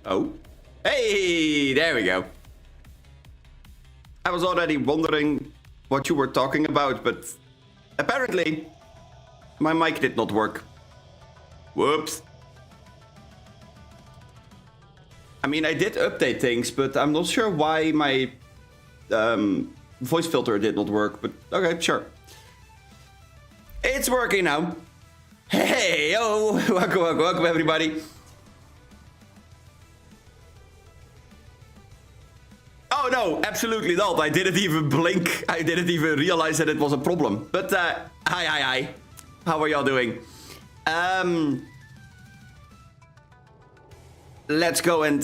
Oh. Hey, there we go. I was already wondering what you were talking about, but apparently my mic did not work. Whoops. I mean, I did update things, but I'm not sure why my voice filter did not work, but okay, sure. It's working now. Hey, yo, welcome everybody. Oh no, absolutely not. I didn't even blink. I didn't even realize that it was a problem. But hi. How are y'all doing? Let's go and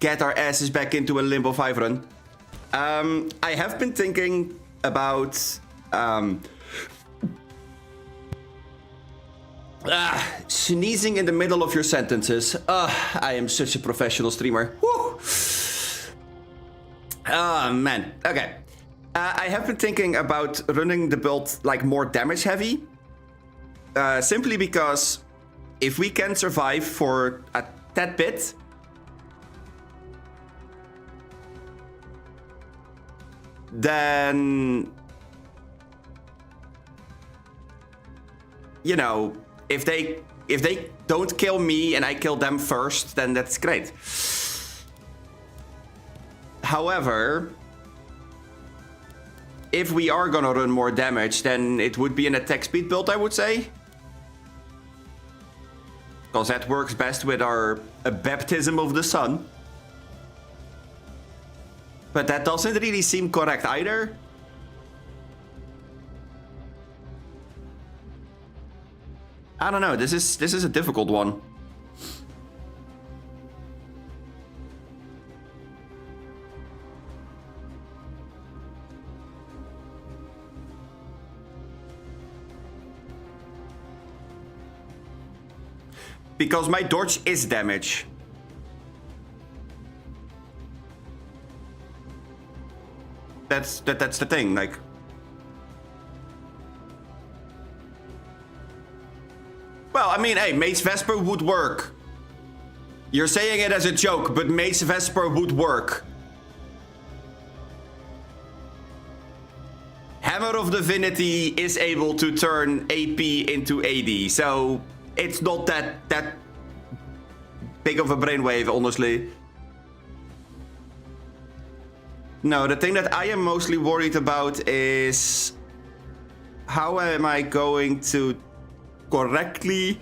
get our asses back into a Limbo 5 run. I have been thinking about sneezing in the middle of your sentences. I am such a professional streamer. Woo! Oh, man. Okay. I have been thinking about running the build like more damage heavy. Simply because if we can survive for a tad bit, then, you know, if they don't kill me and I kill them first, then that's great. However, if we are gonna run more damage, then it would be an attack speed build, I would say. Because that works best with our baptism of the sun. But that doesn't really seem correct either. I don't know, this is a difficult one. Because my dodge is damage. That's the thing, like. Well, I mean, hey, Mace Vesper would work. You're saying it as a joke, but Mace Vesper would work. Hammer of Divinity is able to turn AP into AD, so it's not that big of a brainwave, honestly. No, the thing that I am mostly worried about is how am I going to correctly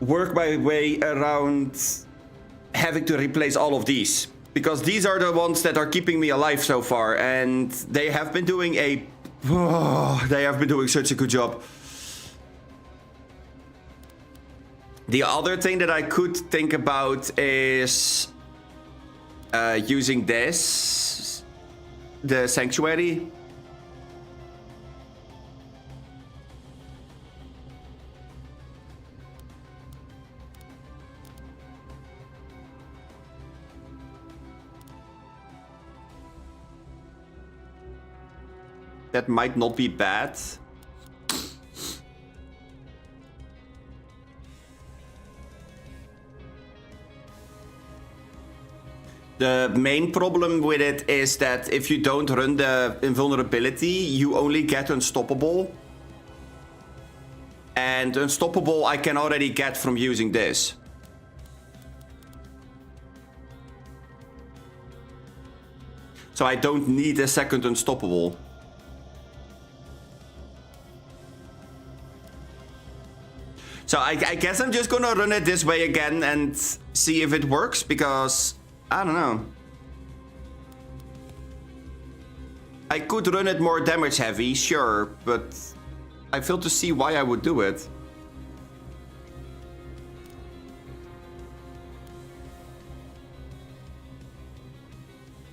work my way around having to replace all of these. Because these are the ones that are keeping me alive so far, and they have been doing they have been doing such a good job. The other thing that I could think about is using this, the Sanctuary. That might not be bad. The main problem with it is that if you don't run the invulnerability, you only get unstoppable. And unstoppable I can already get from using this. So I don't need a second unstoppable. So I guess I'm just gonna run it this way again and see if it works, because I don't know. I could run it more damage heavy, sure, but I fail to see why I would do it.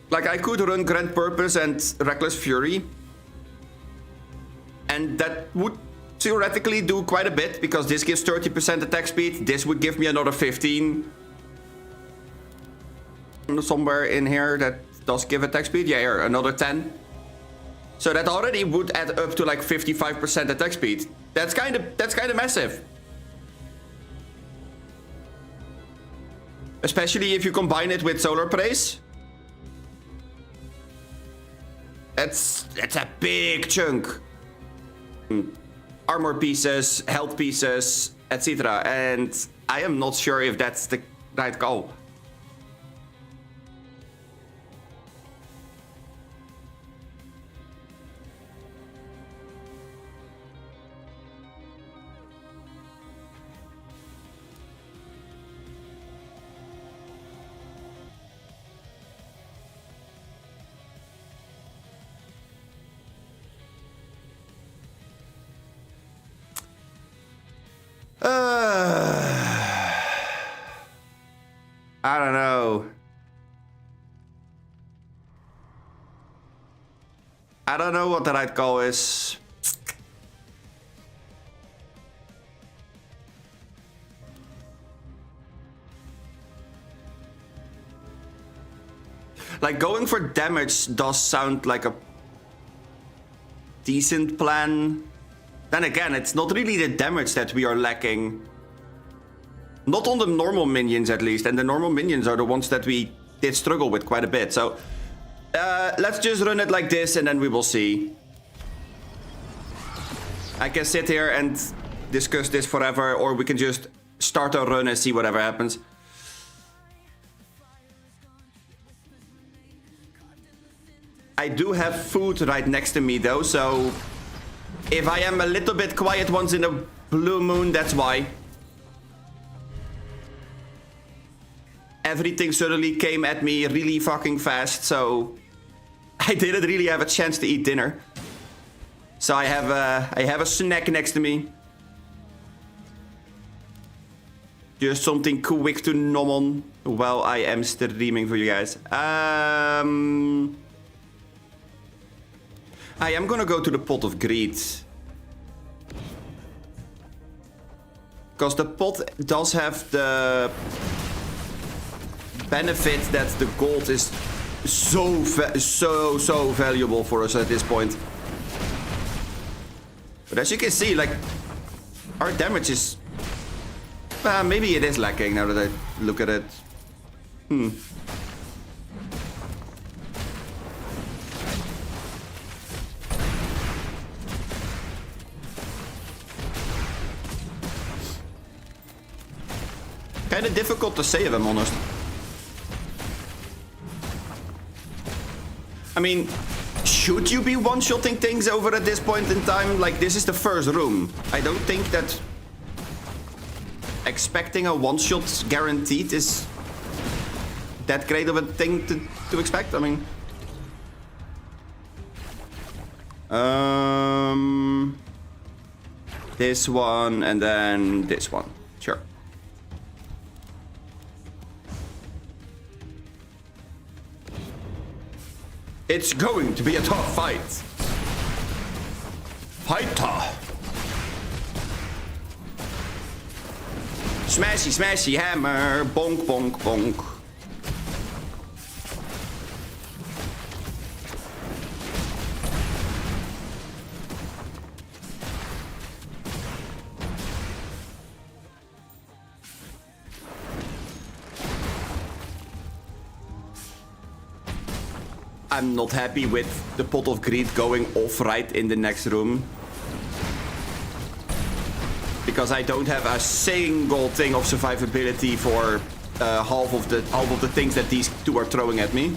Like, I could run Grand Purpose and Reckless Fury, and that would theoretically do quite a bit, because this gives 30% attack speed, this would give me another 15. Somewhere in here that does give attack speed. Yeah, here, another 10. So that already would add up to like 55% attack speed. That's kind of massive. Especially if you combine it with Solar Praise. It's a big chunk. Armor pieces, health pieces, etc. And I am not sure if that's the right call. I don't know. I don't know what the right call is. Like, going for damage does sound like a decent plan. Then again, it's not really the damage that we are lacking. Not on the normal minions, at least. And the normal minions are the ones that we did struggle with quite a bit. So, let's just run it like this and then we will see. I can sit here and discuss this forever, or we can just start a run and see whatever happens. I do have food right next to me though, so if I am a little bit quiet once in a blue moon, that's why. Everything suddenly came at me really fucking fast, so I didn't really have a chance to eat dinner. So I have a snack next to me. Just something quick to nom on while I am streaming for you guys. I am gonna go to the Pot of Greed. Because the pot does have the benefit that the gold is so valuable for us at this point. But as you can see, like, our damage is... maybe it is lacking now that I look at it. Kinda difficult to say if I'm honest. I mean, should you be one-shotting things over at this point in time? Like, this is the first room. I don't think that expecting a one-shot guaranteed is that great of a thing to expect. I mean... this one and then this one. Sure. It's going to be a tough fight. Fighter. Smashy, smashy hammer. Bonk, bonk, bonk. I'm not happy with the Pot of Greed going off right in the next room. Because I don't have a single thing of survivability for half of the things that these two are throwing at me.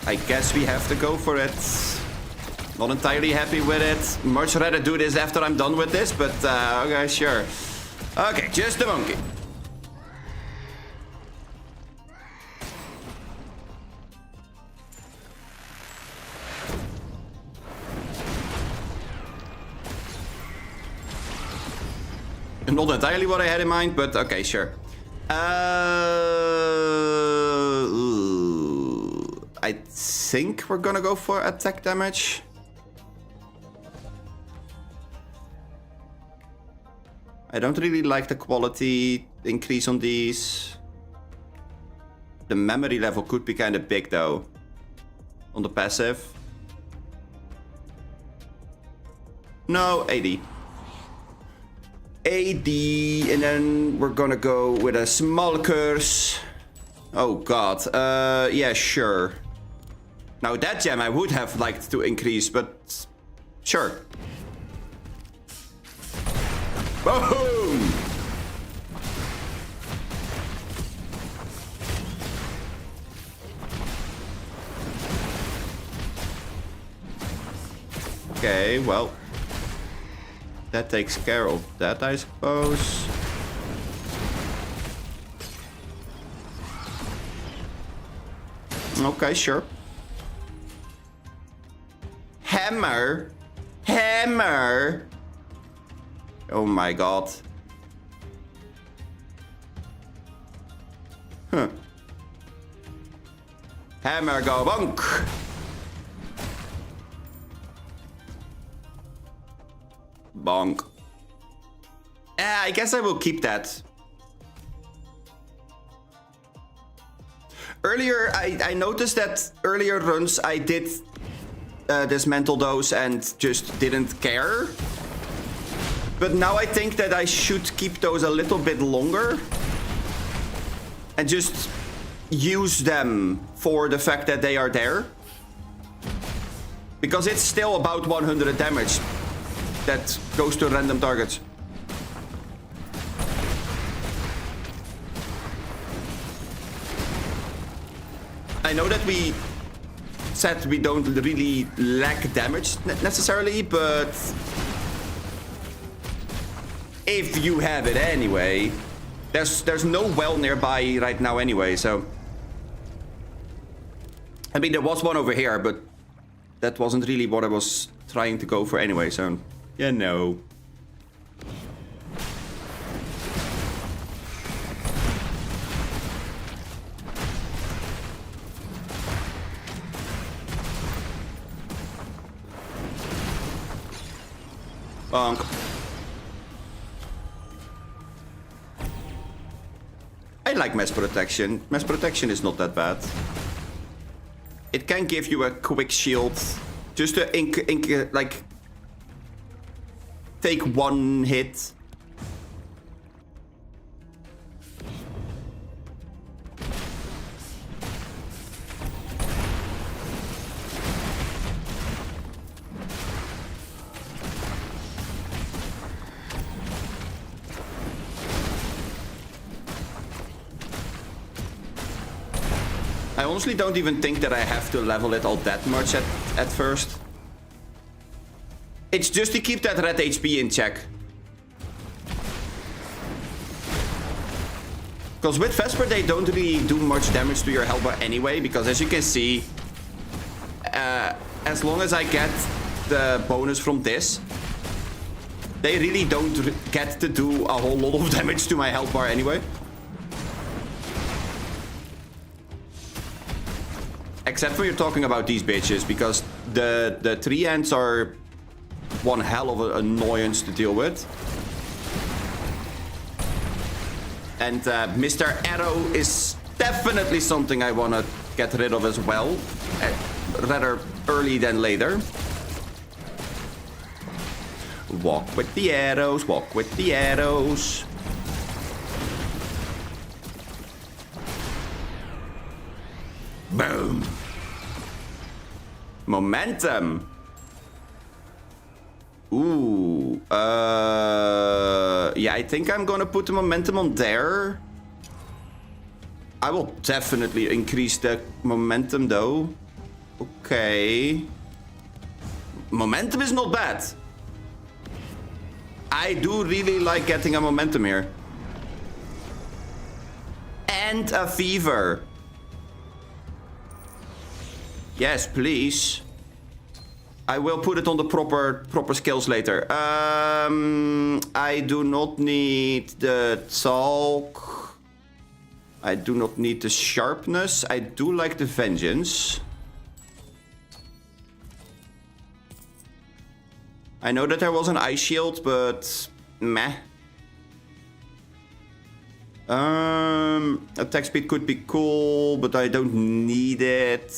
I guess we have to go for it. Not entirely happy with it. Much rather do this after I'm done with this, but okay, sure. Okay, just a monkey. Not entirely what I had in mind, but okay, sure. I think we're gonna go for attack damage. I don't really like the quality increase on these. The memory level could be kind of big though on the passive. No, 80. 80, and then we're gonna go with a small curse. Oh god, yeah, sure. Now that gem I would have liked to increase, but sure. Boom! Okay, well, that takes care of that, I suppose. Okay, sure. Hammer? Hammer? Oh my god. Huh. Hammer go bonk! Bonk. I guess I will keep that. Earlier, I noticed that earlier runs I did dismantle those and just didn't care. But now I think that I should keep those a little bit longer. And just use them for the fact that they are there. Because it's still about 100 damage that goes to random targets. I know that we said we don't really lack damage necessarily, but if you have it anyway, there's no well nearby right now anyway, so I mean there was one over here, but that wasn't really what I was trying to go for anyway, so yeah, no. Bonk. I like mass protection. Mass protection is not that bad. It can give you a quick shield. Just to like take one hit. I honestly don't even think that I have to level it all that much at first. It's just to keep that red HP in check. Because with Vesper they don't really do much damage to your health bar anyway, because as you can see, as long as I get the bonus from this, they really don't get to do a whole lot of damage to my health bar anyway. Except when you're talking about these bitches, because the 3 ants are one hell of an annoyance to deal with. And Mr. Arrow is definitely something I want to get rid of as well. Rather early than later. Walk with the arrows, walk with the arrows. Boom. Momentum. Ooh. Yeah, I think I'm gonna put the momentum on there. I will definitely increase the momentum though. Okay. Momentum is not bad. I do really like getting a momentum here. And a fever. Yes, please. I will put it on the proper skills later. I do not need the talk. I do not need the sharpness. I do like the vengeance. I know that there was an ice shield, but meh. Attack speed could be cool, but I don't need it.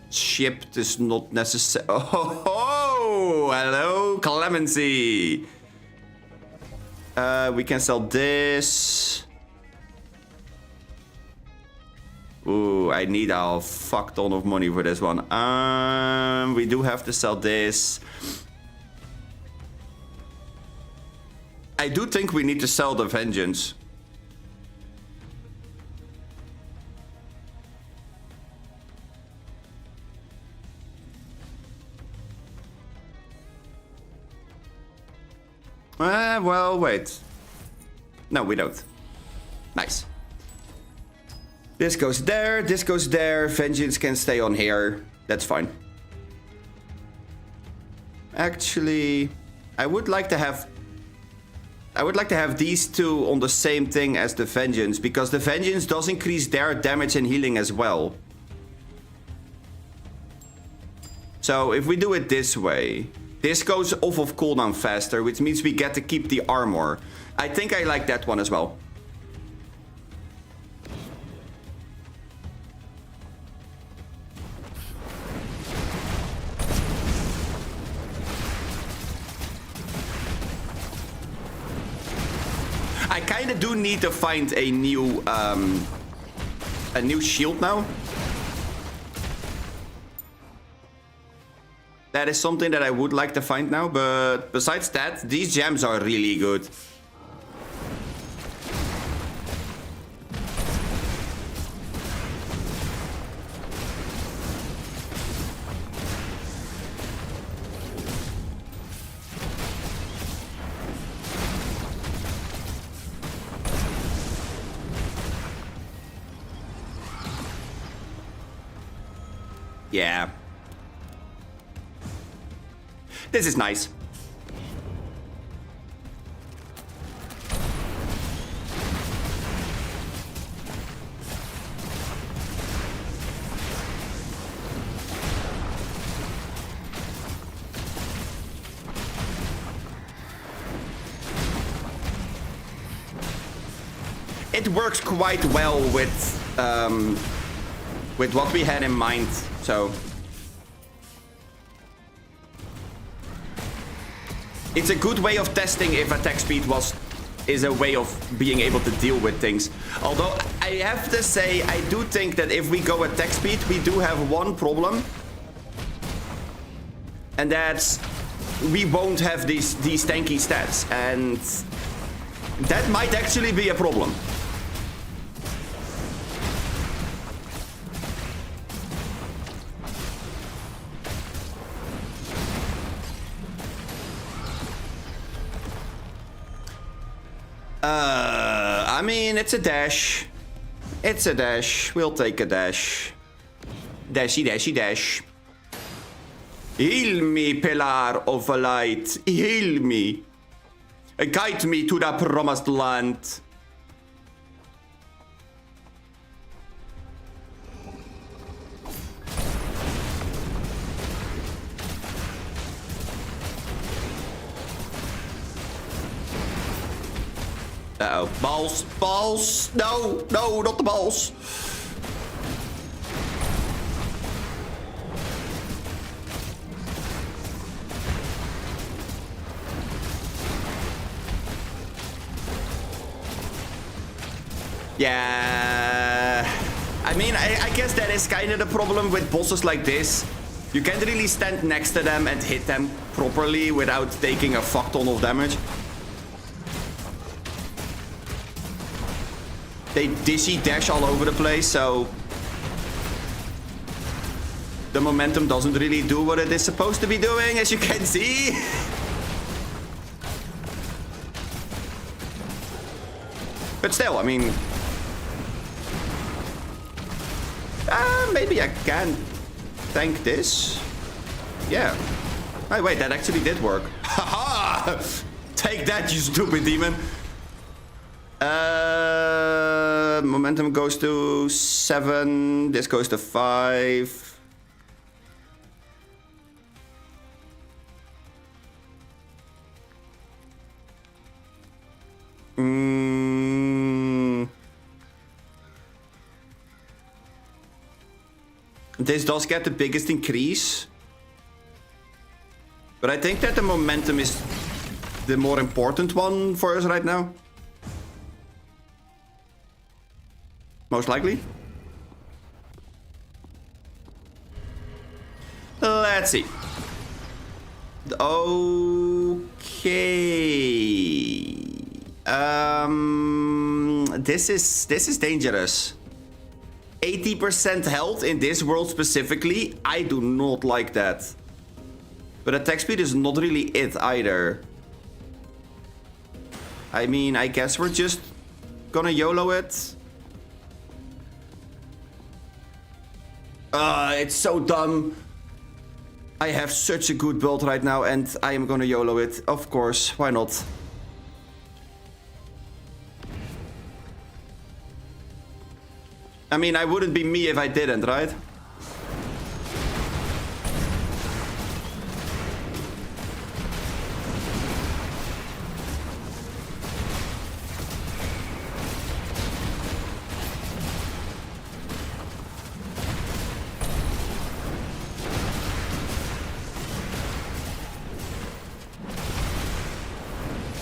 Shipped is not necessary. Oh, hello, Clemency. We can sell this. Ooh, I need a fuck ton of money for this one. We do have to sell this. I do think we need to sell the Vengeance. Well, wait. No, we don't. Nice. This goes there, this goes there. Vengeance can stay on here. That's fine. Actually, I would like to have these two on the same thing as the Vengeance, because the Vengeance does increase their damage and healing as well. So if we do it this way, this goes off of cooldown faster, which means we get to keep the armor. I think I like that one as well. I kind of do need to find a new shield now. That is something that I would like to find now, but besides that, these gems are really good. Yeah. This is nice. It works quite well with what we had in mind, so it's a good way of testing if attack speed is a way of being able to deal with things. Although I have to say, I do think that if we go attack speed, we do have one problem, and that's we won't have these tanky stats, and that might actually be a problem. I mean, it's a dash. It's a dash. We'll take a dash. Dashy, dashy, dash. Heal me, Pillar of Light. Heal me. Guide me to the promised land. Uh-oh. Balls. Balls. No. No, not the balls. Yeah. I mean, I guess that is kind of the problem with bosses like this. You can't really stand next to them and hit them properly without taking a fuck ton of damage. They dizzy dash all over the place, so the momentum doesn't really do what it is supposed to be doing, as you can see. But still, I mean, maybe I can tank this. Yeah. Oh, wait, that actually did work. Haha! Take that, you stupid demon. Momentum goes to 7. This goes to 5. This does get the biggest increase. But I think that the momentum is the more important one for us right now. Most likely. Let's see. Okay. This is dangerous. 80% health in this world specifically. I do not like that. But attack speed is not really it either. I mean, I guess we're just gonna YOLO it. It's so dumb. I have such a good build right now and I am gonna YOLO it. Of course, why not? I mean, I wouldn't be me if I didn't, right?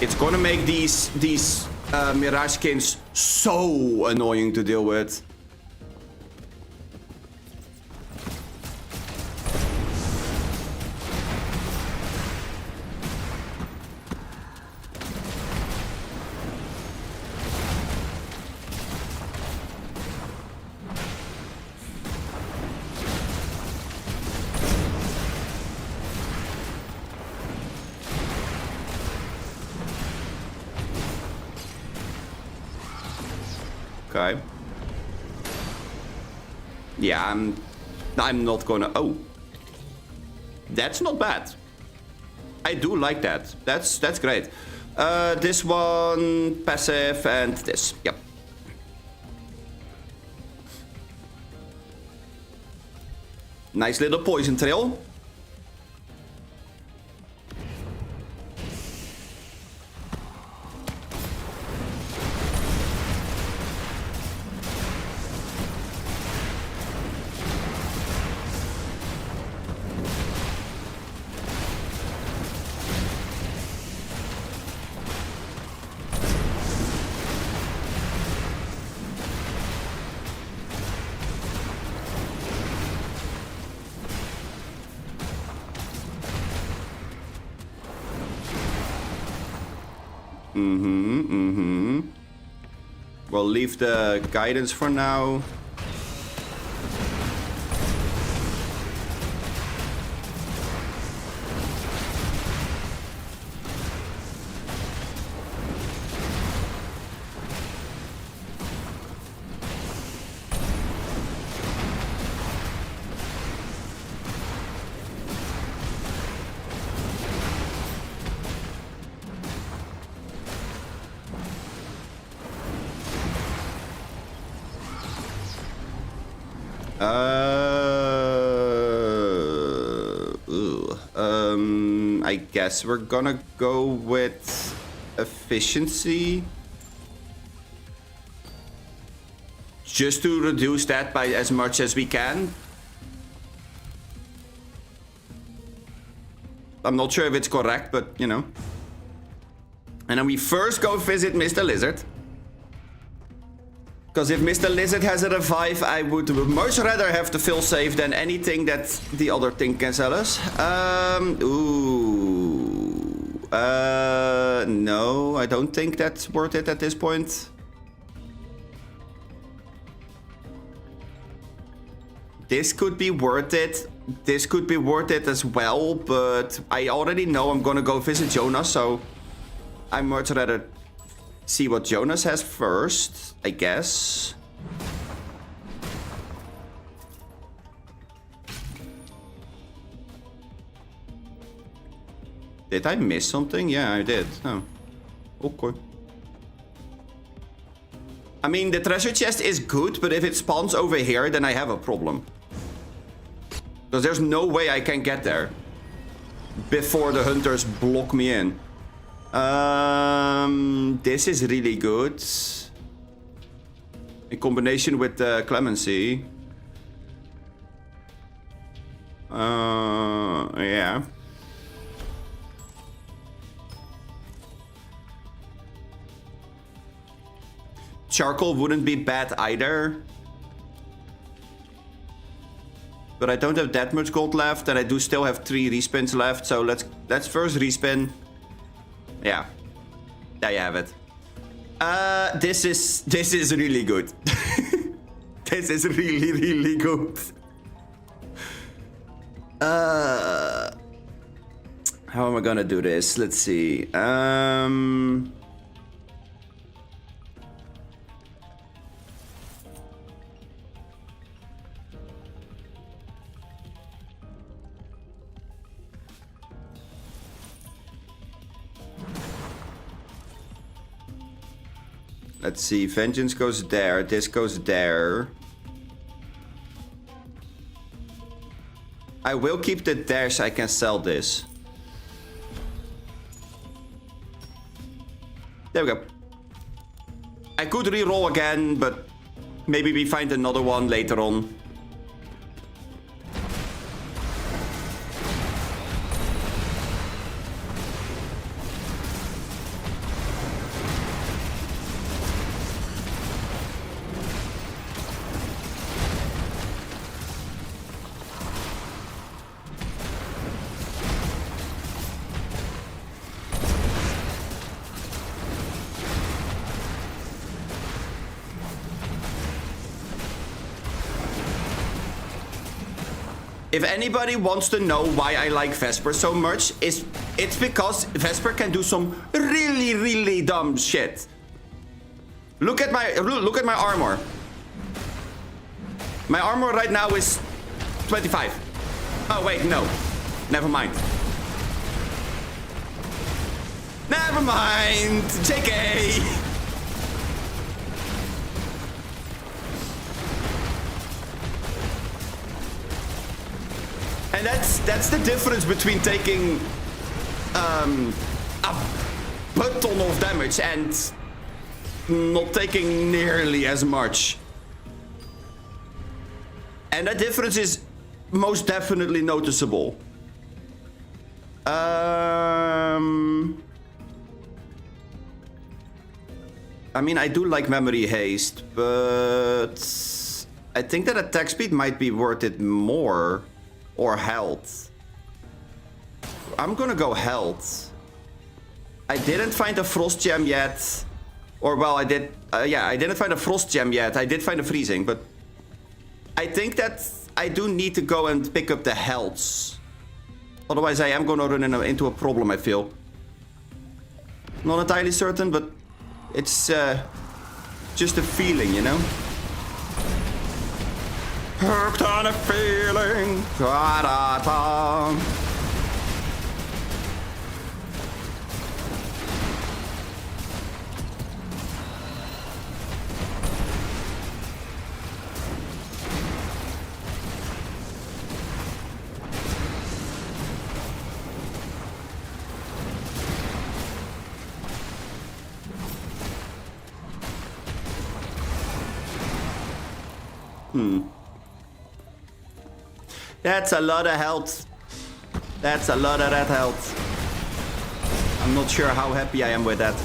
It's gonna make these Mirage skins so annoying to deal with. Okay. Yeah, I'm not gonna... Oh. That's not bad. I do like that. That's great. This one, passive, and this. Yep. Nice little poison trail. We'll leave the guidance for now. I guess we're gonna go with efficiency. Just to reduce that by as much as we can. I'm not sure if it's correct, but you know. And then we first go visit Mr. Lizard. Because if Mr. Lizard has a revive, I would much rather have the fill save than anything that the other thing can sell us. No, I don't think that's worth it at this point. This could be worth it. This could be worth it as well, but I already know I'm gonna go visit Jonas, so I'd much rather see what Jonas has first, I guess. Did I miss something? Yeah, I did. Oh. Okay. I mean, the treasure chest is good, but if it spawns over here, then I have a problem. Because there's no way I can get there before the hunters block me in. This is really good. In combination with the clemency. Yeah. charcoal wouldn't be bad either. But I don't have that much gold left, and I do still have 3 respins left. So let's first respin. Yeah, there you have it. This is really good. This is really good. How am I gonna do this? Let's see. Let's see. Vengeance goes there. This goes there. I will keep the dash. I can sell this. There we go. I could re-roll again, but maybe we find another one later on. If anybody wants to know why I like Vesper so much, it's because Vesper can do some really dumb shit. Look at my armor. My armor right now is 25. Oh wait, no. Never mind. Never mind. JK. And that's the difference between taking a butt ton of damage and not taking nearly as much. And that difference is most definitely noticeable. I mean, I do like memory haste, but I think that attack speed might be worth it more. Or health. I'm gonna go health. I didn't find a frost gem yet. Or well, I did. Yeah, I didn't find a frost gem yet. I did find a freezing, but I think that I do need to go and pick up the healths. Otherwise, I am gonna run into a problem, I feel. Not entirely certain, but it's just a feeling, you know? Hooked on a feeling. Da-da-da. That's a lot of health. That's a lot of that health. I'm not sure how happy I am with that.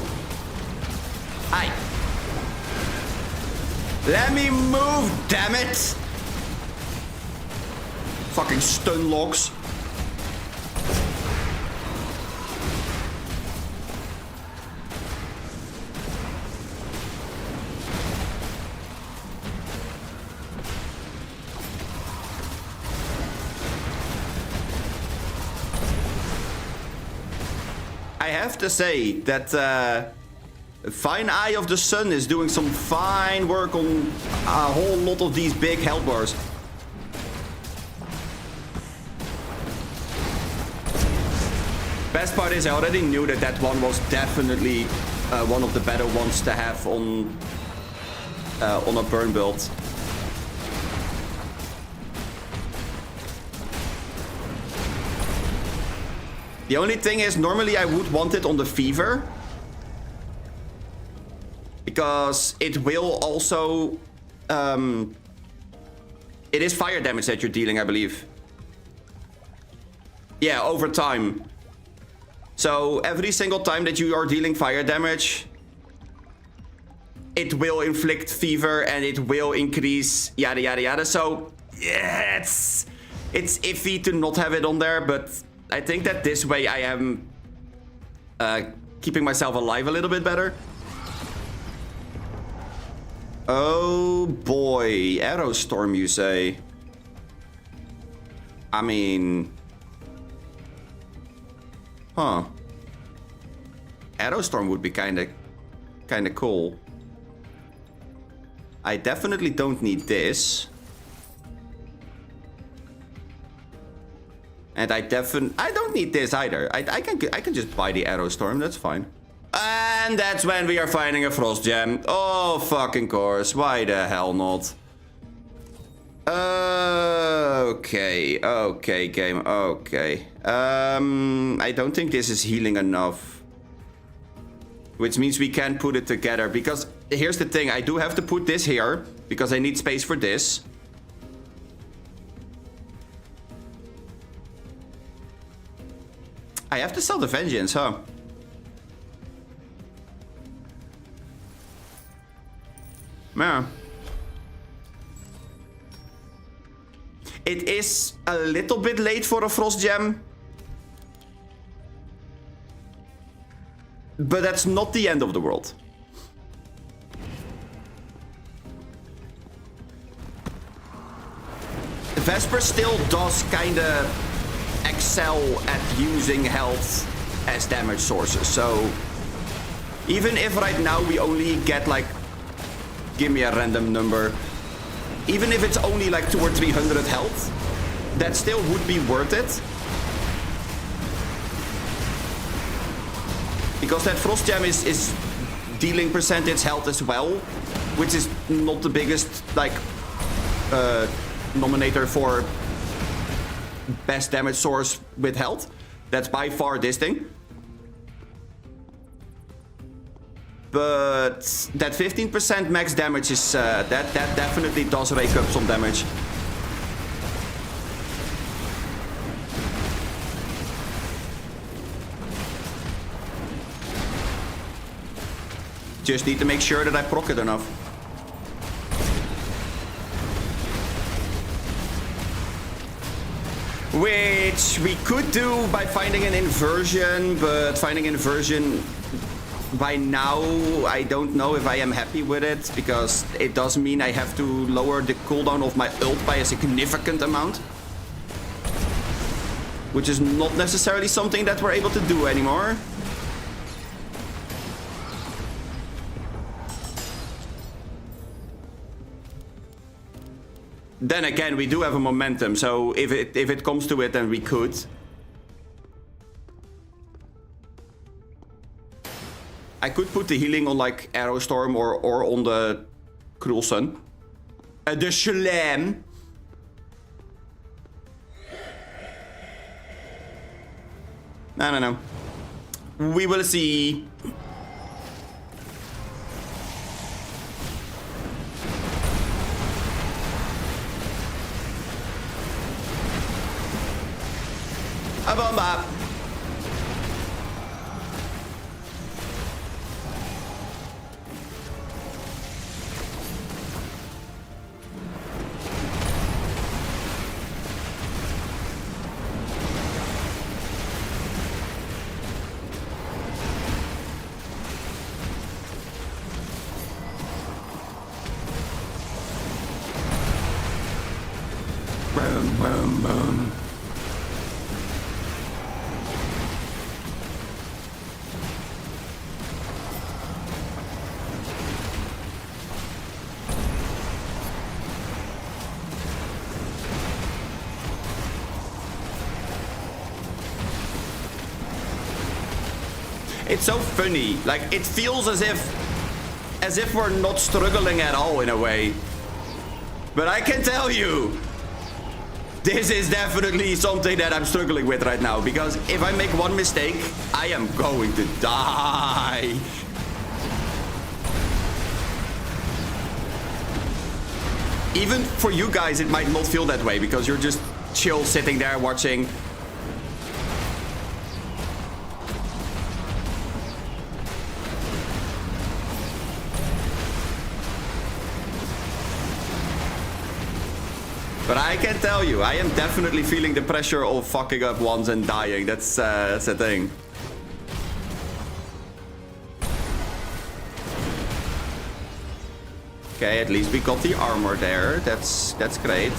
Aye. Let me move, damn it! Fucking stun locks. I have to say that Fine Eye of the Sun is doing some fine work on a whole lot of these big health bars. Best part is I already knew that that one was definitely one of the better ones to have on a burn build. The only thing is, normally I would want it on the Fever. Because it will also... it is fire damage that you're dealing, I believe. Yeah, over time. So every single time that you are dealing fire damage... it will inflict fever and it will increase yada yada yada. So yeah, it's iffy to not have it on there, but I think that this way I am keeping myself alive a little bit better. Oh boy, Arrow Storm, you say? I mean, huh? Arrow Storm would be kind of cool. I definitely don't need this. And I don't need this either. I can just buy the Arrow Storm, that's fine. And that's when we are finding a Frost Gem. Oh, fucking course. Why the hell not? Okay, game, okay. I don't think this is healing enough. Which means we can put it together. Because here's the thing, I do have to put this here. Because I need space for this. I have to sell the Vengeance, huh? Yeah. It is a little bit late for a Frost Gem. But that's not the end of the world. Vesper still does kinda excel at using health as damage sources. So even if right now we only get like, give me a random number. Even if it's only like 200 or 300 health, that still would be worth it. Because that Frost Gem is dealing percentage health as well, which is not the biggest like nominator for best damage source with health. That's by far this thing. But that 15% max damage is that definitely does rake up some damage. Just need to make sure that I proc it enough. Which we could do by finding an inversion, but finding inversion by now, I don't know if I am happy with it, because it does mean I have to lower the cooldown of my ult by a significant amount. Which is not necessarily something that we're able to do anymore. Then again, we do have a momentum, so if it comes to it, then we could. I could put the healing on like Arrow Storm or on the Cruel Sun. The Shalem. No. We will see. A bomba. Boom, boom, boom. It's so funny. Like, it feels as if we're not struggling at all in a way. But I can tell you, this is definitely something that I'm struggling with right now. Because if I make one mistake, I am going to die. Even for you guys, it might not feel that way because you're just chill sitting there watching. But I can tell you, I am definitely feeling the pressure of fucking up once and dying. That's a thing. Okay, at least we got the armor there. That's great.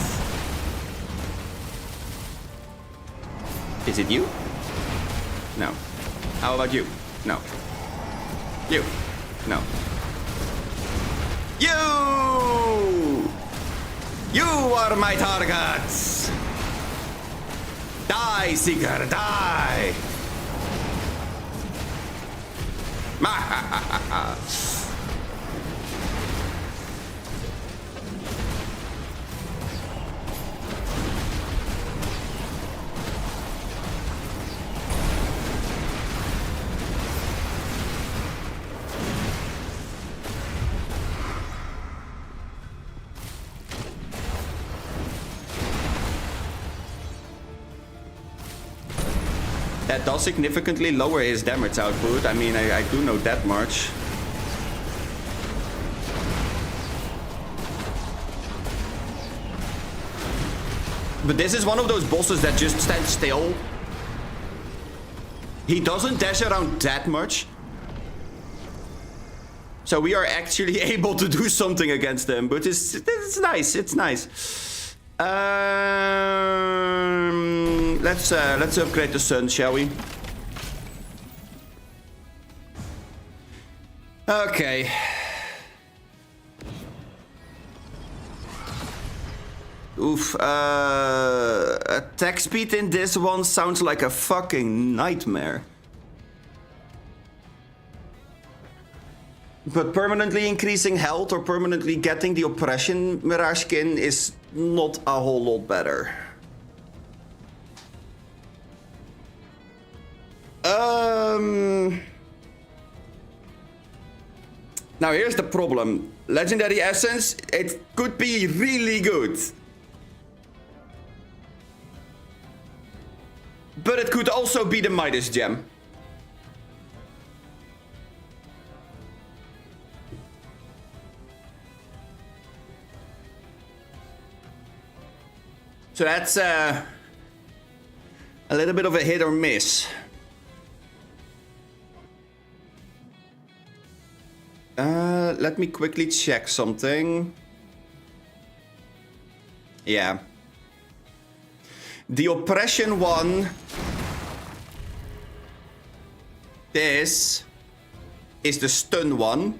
Is it you? No. How about you? No. You? No. You! You are my target! Die, Seeker, die! That does significantly lower his damage output. I mean, I do know that much. But this is one of those bosses that just stands still. He doesn't dash around that much. So we are actually able to do something against him, but it's nice. It's nice. Let's upgrade the sun, shall we? Okay. Oof. Attack speed in this one sounds like a fucking nightmare. But permanently increasing health or permanently getting the oppression mirage skin is not a whole lot better. Now here's the problem. Legendary Essence, it could be really good. But it could also be the Midas Gem. So that's a little bit of a hit or miss. Let me quickly check something. Yeah. The oppression one. This is the stun one.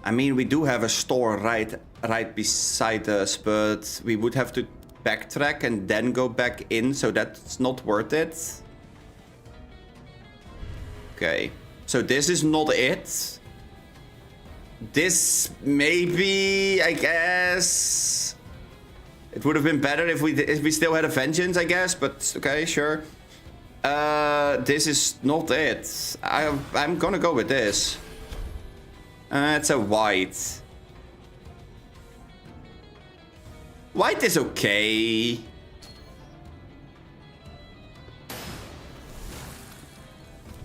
I mean, we do have a store right beside us, but we would have to backtrack and then go back in, so that's not worth it. Okay, so this is not it. This maybe, I guess. It would have been better if we still had a vengeance, I guess, but okay, sure. This is not it. I'm gonna go with this. It's a white. White is okay.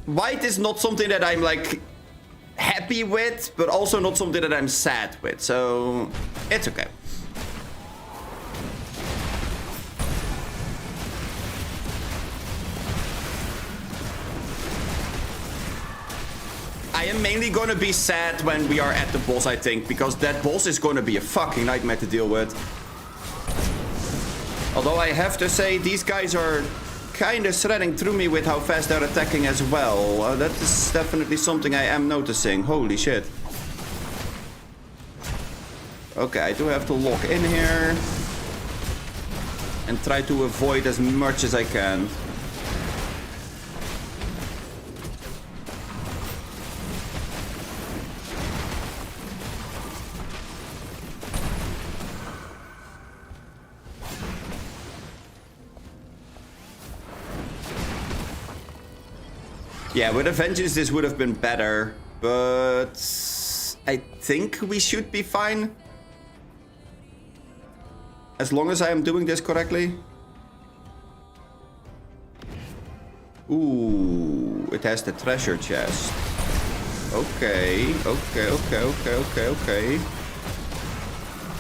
White is not something that I'm like happy with, but also not something that I'm sad with, so it's okay. I am mainly gonna be sad when we are at the boss, I think, because that boss is gonna be a fucking nightmare to deal with. Although I have to say, these guys are kind of threading through me with how fast they're attacking as well. That is definitely something I am noticing. Holy shit. Okay, I do have to lock in here and try to avoid as much as I can. Yeah, with a vengeance this would have been better, but I think we should be fine. As long as I am doing this correctly. Ooh, it has the treasure chest. Okay.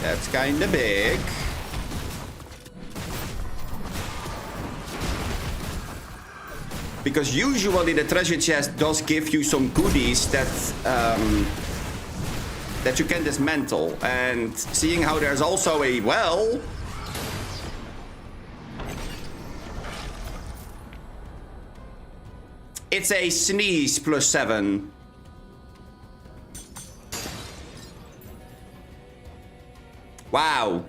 That's kinda big. Because usually the treasure chest does give you some goodies that that you can dismantle. And seeing how there's also a well... It's a sneeze +7. Wow.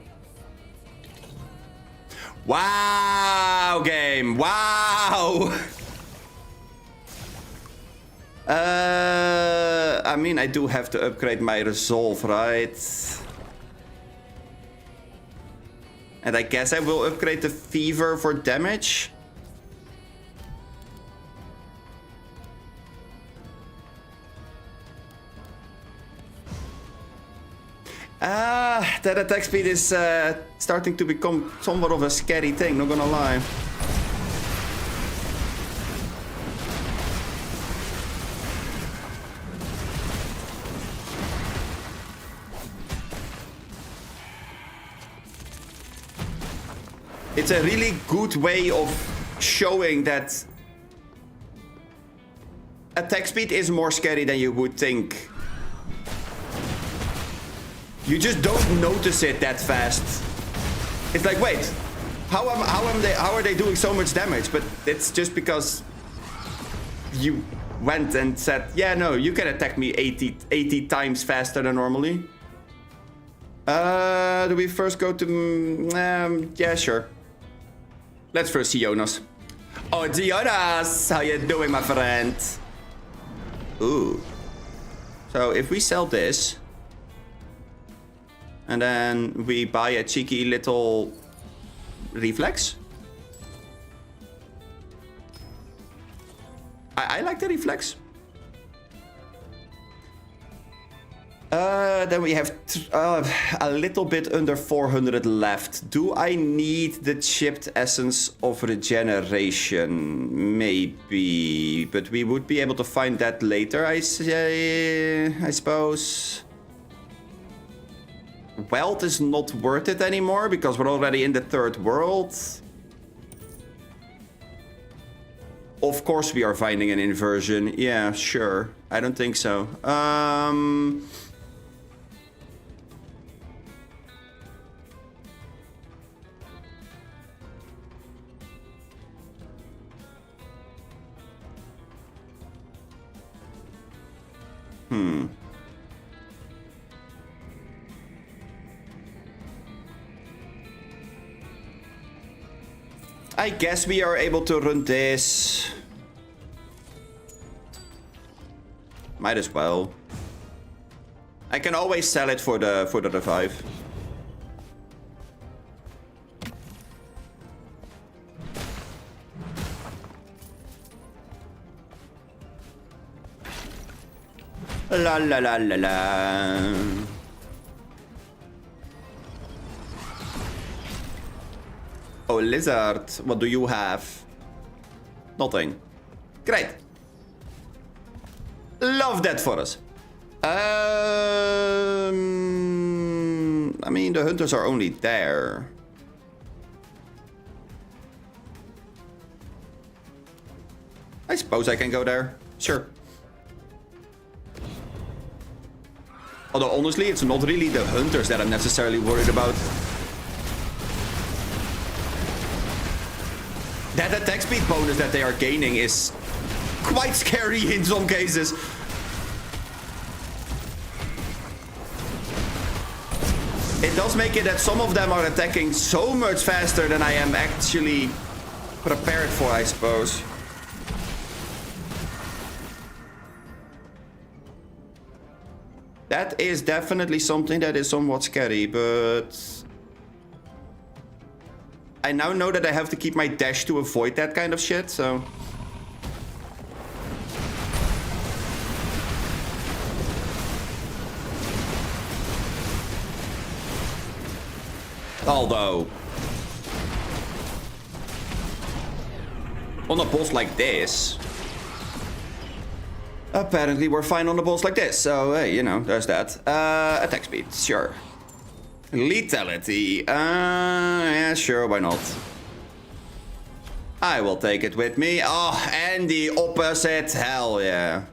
Wow, game. Wow. I mean, I do have to upgrade my resolve, right? And I guess I will upgrade the fever for damage. That attack speed is starting to become somewhat of a scary thing, not gonna lie. It's a really good way of showing that attack speed is more scary than you would think. You just don't notice it that fast. It's like, wait, how are they doing so much damage? But it's just because you went and said, yeah, no, you can attack me 80 times faster than normally. Do we first go to... yeah, sure. Let's first see Jonas. Oh, Jonas! How you doing, my friend? Ooh. So, if we sell this... And then we buy a cheeky little... reflex? I like the reflex. Then we have a little bit under 400 left. Do I need the chipped essence of regeneration? Maybe. But we would be able to find that later, I suppose. Wealth is not worth it anymore because we're already in the third world. Of course we are finding an inversion. Yeah, sure. I don't think so. I guess we are able to run this. Might as well. I can always sell it for the revive. La la la la la. Oh, lizard, what do you have? Nothing. Great. Love that for us. I mean, the hunters are only there. I suppose I can go there. Sure. Although, honestly, it's not really the hunters that I'm necessarily worried about. That attack speed bonus that they are gaining is quite scary in some cases. It does make it that some of them are attacking so much faster than I am actually prepared for, I suppose. That is definitely something that is somewhat scary, but... I now know that I have to keep my dash to avoid that kind of shit, so... Although... on a boss like this... Apparently we're fine on the boss like this, so hey, you know, there's that. Attack speed, sure. Lethality, yeah, sure, why not? I will take it with me. Oh, and the opposite, hell yeah.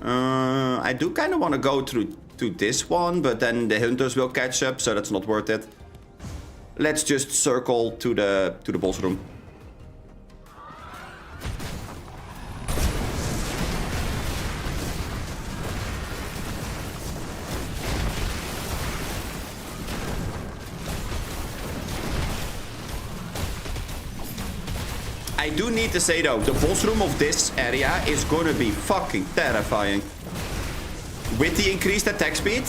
I do kind of want to go through to this one, but then the hunters will catch up, so that's not worth it. Let's just circle to the boss room. I do need to say though, the boss room of this area is gonna be fucking terrifying. With the increased attack speed,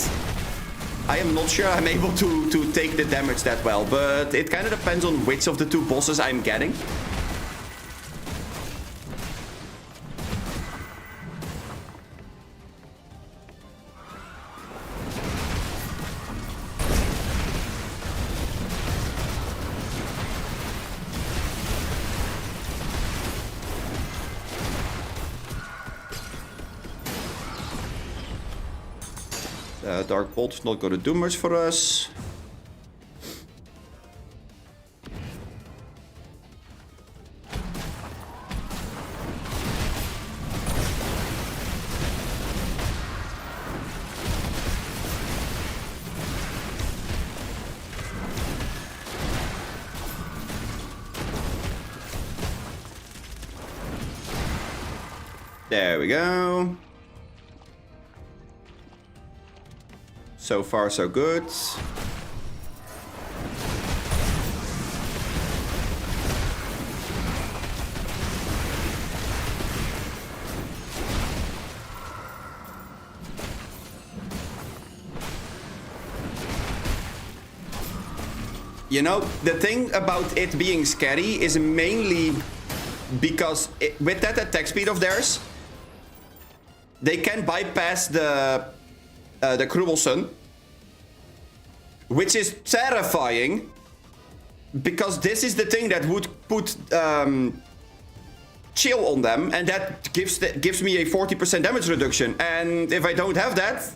I am not sure I'm able to take the damage that well, but it kind of depends on which of the two bosses I'm getting. Dark Bolt's not gonna do much for us. There we go. So far, so good. You know, the thing about it being scary is mainly because with that attack speed of theirs, they can bypass the cruel sun, which is terrifying because this is the thing that would put chill on them, and that gives me a 40% damage reduction. And if I don't have that,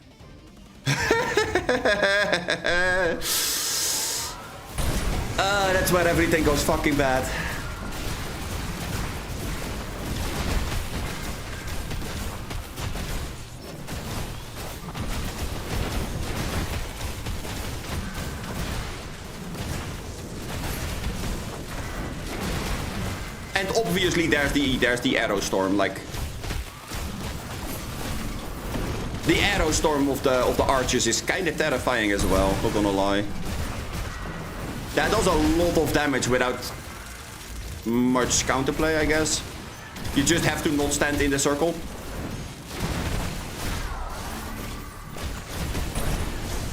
that's where everything goes fucking bad. And obviously there's the arrow storm, like the arrow storm of the archers is kind of terrifying as well, not gonna lie. That does a lot of damage without much counterplay, I guess. You just have to not stand in the circle.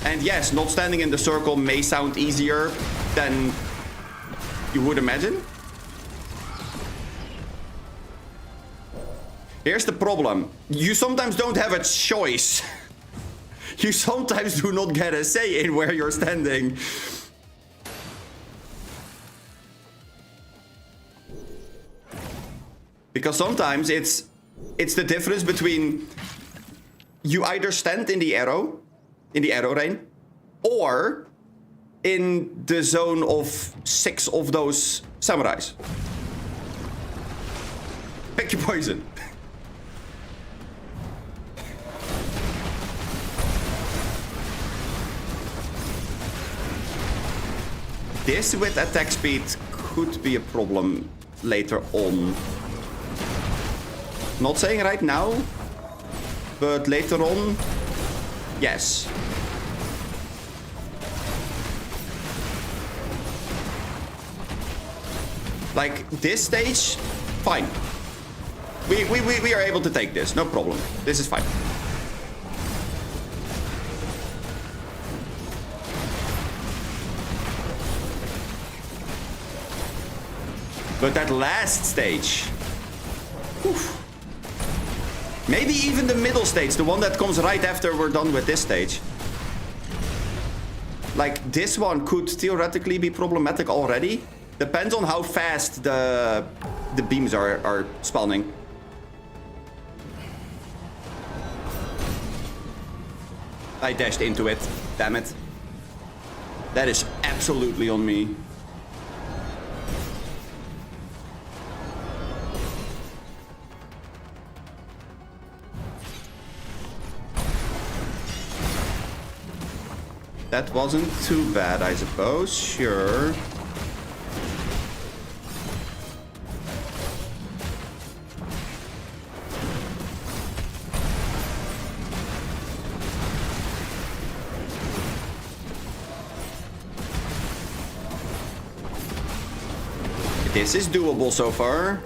And yes, not standing in the circle may sound easier than you would imagine. Here's the problem. You sometimes don't have a choice. You sometimes do not get a say in where you're standing. Because sometimes it's the difference between you either stand in the arrow rain, or in the zone of 6 of those samurais. Pick your poison. This with attack speed could be a problem later on. Not saying right now, but later on, yes. Like this stage, fine. We are able to take this, no problem. This is fine. But that last stage, oof. Maybe even the middle stage, the one that comes right after we're done with this stage. Like, this one could theoretically be problematic already. Depends on how fast the beams are spawning. I dashed into it. Damn it. That is absolutely on me. That wasn't too bad, I suppose. Sure. This is doable so far.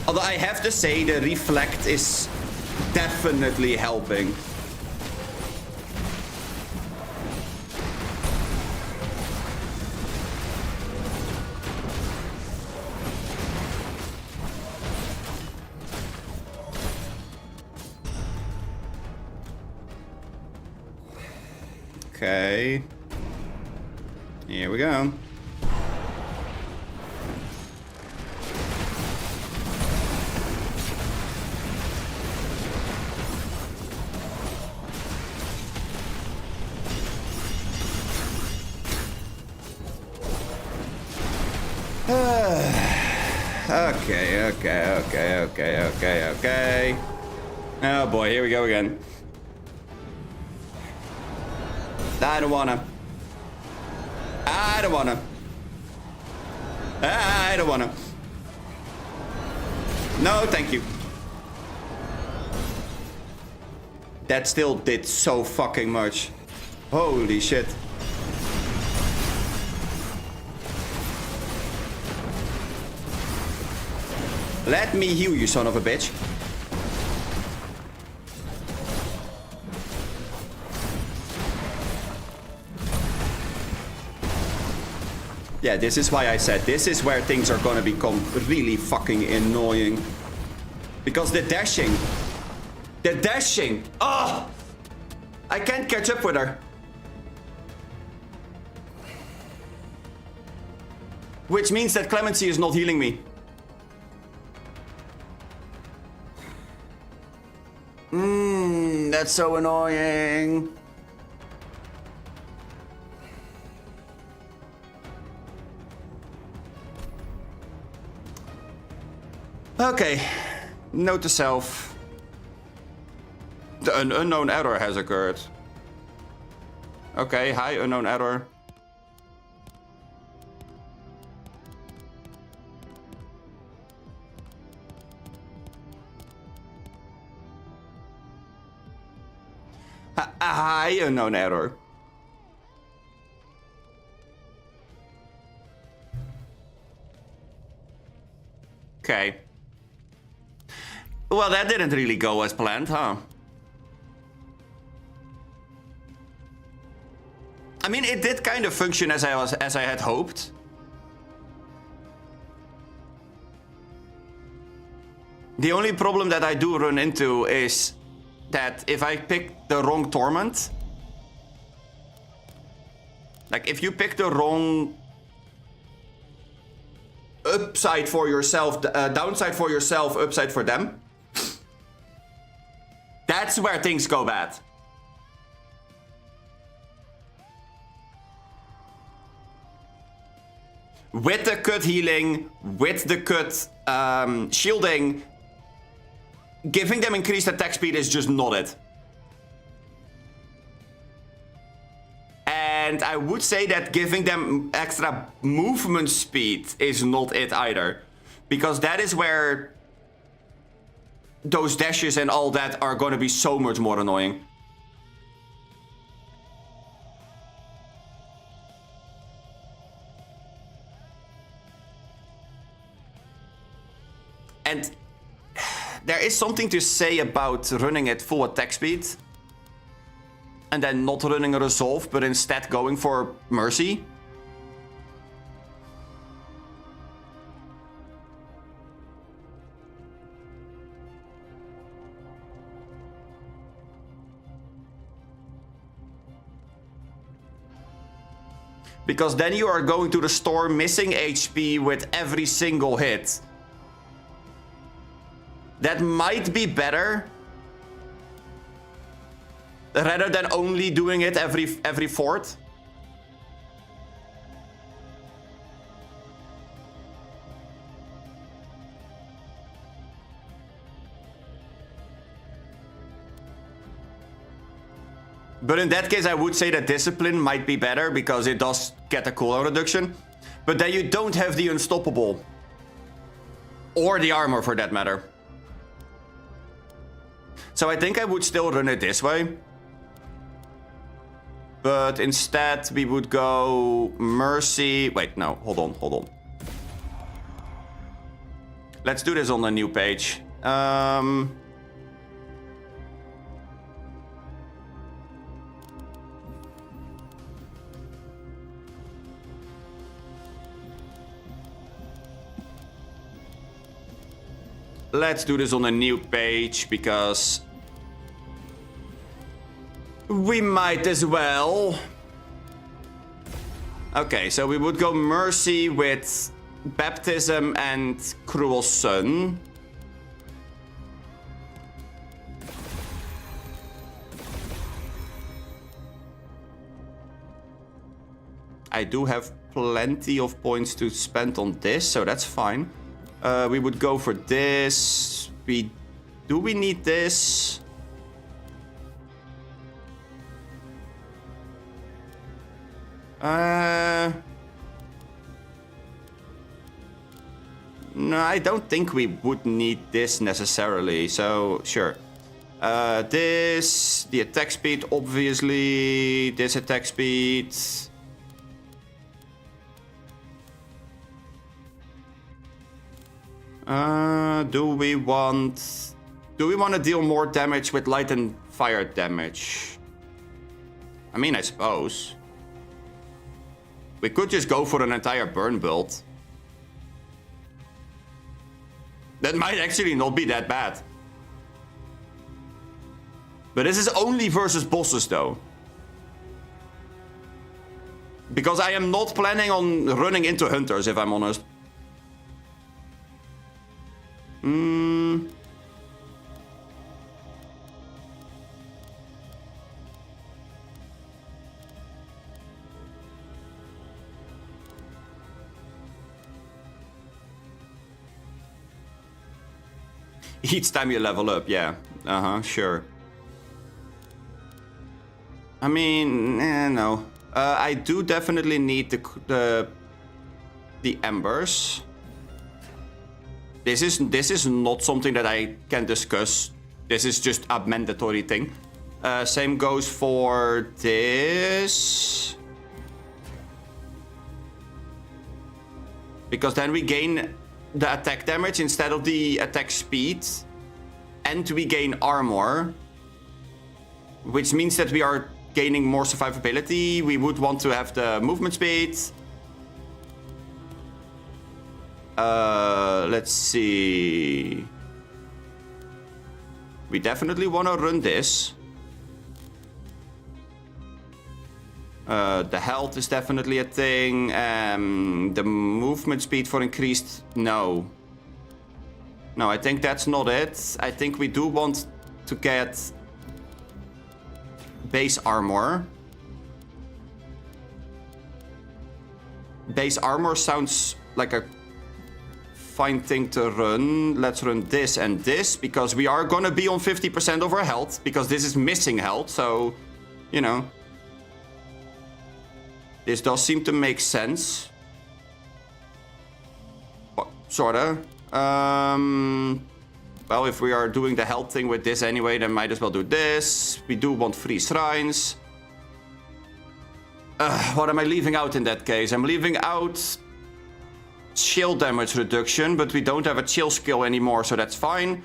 Although I have to say the reflect is definitely helping. Okay. Here we go. Okay. Oh boy, here we go again. I don't wanna. No, thank you. That still did so fucking much. Holy shit. Let me heal you, son of a bitch. Yeah, this is why I said this is where things are gonna become really fucking annoying. Because the dashing. Oh! I can't catch up with her. Which means that Clemency is not healing me. That's so annoying. Okay, note to self. An unknown error has occurred. Okay, hi, unknown error. Hi, unknown error. Okay. Well, that didn't really go as planned, huh? I mean, it did kind of function as I had hoped. The only problem that I do run into is that if I pick the wrong torment, like if you pick the wrong upside for yourself, downside for yourself, upside for them, that's where things go bad. With the cut healing, with the cut shielding, giving them increased attack speed is just not it. And I would say that giving them extra movement speed is not it either. Because that is where those dashes and all that are going to be so much more annoying. And there is something to say about running at full attack speed and then not running a resolve, but instead going for mercy. Because then you are going to the store missing HP with every single hit. That might be better. Rather than only doing it every fort. But in that case, I would say that Discipline might be better because it does get a cooldown reduction. But then you don't have the Unstoppable. Or the armor for that matter. So I think I would still run it this way. But instead we would go Mercy. Wait, no, hold on. Let's do this on a new page. Let's do this on a new page because we might as well. Okay, so we would go Mercy with Baptism and Cruel Sun. I do have plenty of points to spend on this, so that's fine. We would go for this. Do we need this? No, I don't think we would need this necessarily, so sure. This, the attack speed, obviously. This attack speed. Do we want to deal more damage with light and fire damage? I mean, I suppose. We could just go for an entire burn build. That might actually not be that bad. But this is only versus bosses though. Because I am not planning on running into hunters, if I'm honest. Each time you level up, yeah. Sure. I mean, no. I do definitely need the embers. This is not something that I can discuss. This is just a mandatory thing. Same goes for this. Because then we gain the attack damage instead of the attack speed. And we gain armor. Which means that we are gaining more survivability. We would want to have the movement speed. Let's see. We definitely want to run this. The health is definitely a thing. The movement speed for increased, no. No, I think that's not it. I think we do want to get base armor. Base armor sounds like a fine thing to run. Let's run this and this because we are gonna be on 50% of our health because this is missing health, so you know. This does seem to make sense. Sorta. Well, if we are doing the health thing with this anyway, then might as well do this. We do want 3 shrines. What am I leaving out in that case? I'm leaving out chill damage reduction, but we don't have a chill skill anymore, so that's fine.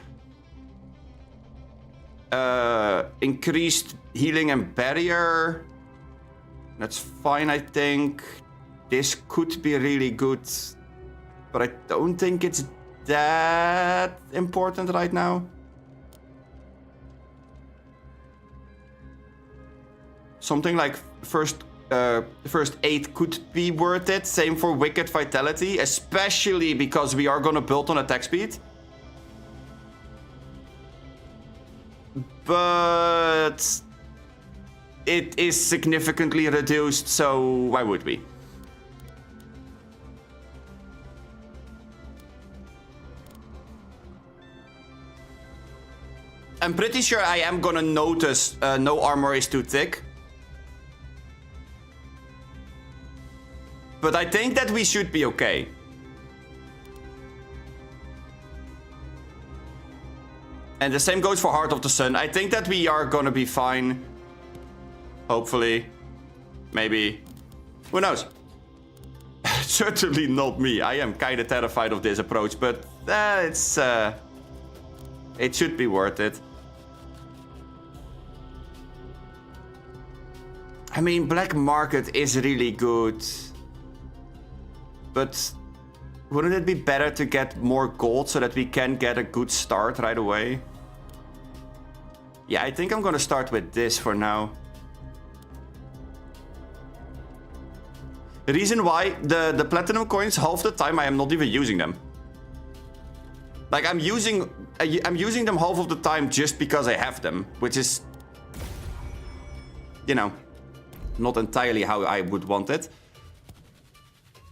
Increased healing and barrier. That's fine, I think. This could be really good, but I don't think it's that important right now. Something like first aid could be worth it. Same for Wicked Vitality, especially because we are gonna build on attack speed. but it is significantly reduced, so why would we? I'm pretty sure I am gonna notice no armor is too thick. But I think that we should be okay. And the same goes for Heart of the Sun. I think that we are gonna be fine. Hopefully. Maybe. Who knows? Certainly not me. I am kind of terrified of this approach, but it should be worth it. I mean, Black Market is really good. But wouldn't it be better to get more gold so that we can get a good start right away? Yeah, I think I'm gonna start with this for now. The reason why the platinum coins, half the time I am not even using them. Like I'm using them half of the time just because I have them, which is, you know, not entirely how I would want it.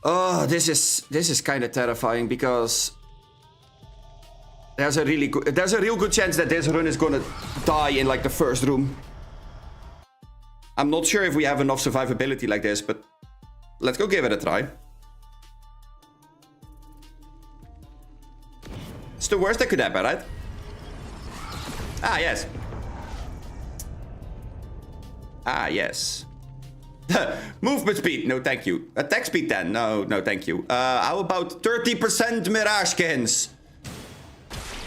Oh, this is kind of terrifying because there's a real good chance that this run is gonna die in like the first room. I'm not sure if we have enough survivability like this, but let's go give it a try. It's the worst that could happen, right? Ah, yes. Ah, yes. Movement speed, no thank you. Attack speed then, no thank you. How about 30% Miragekins?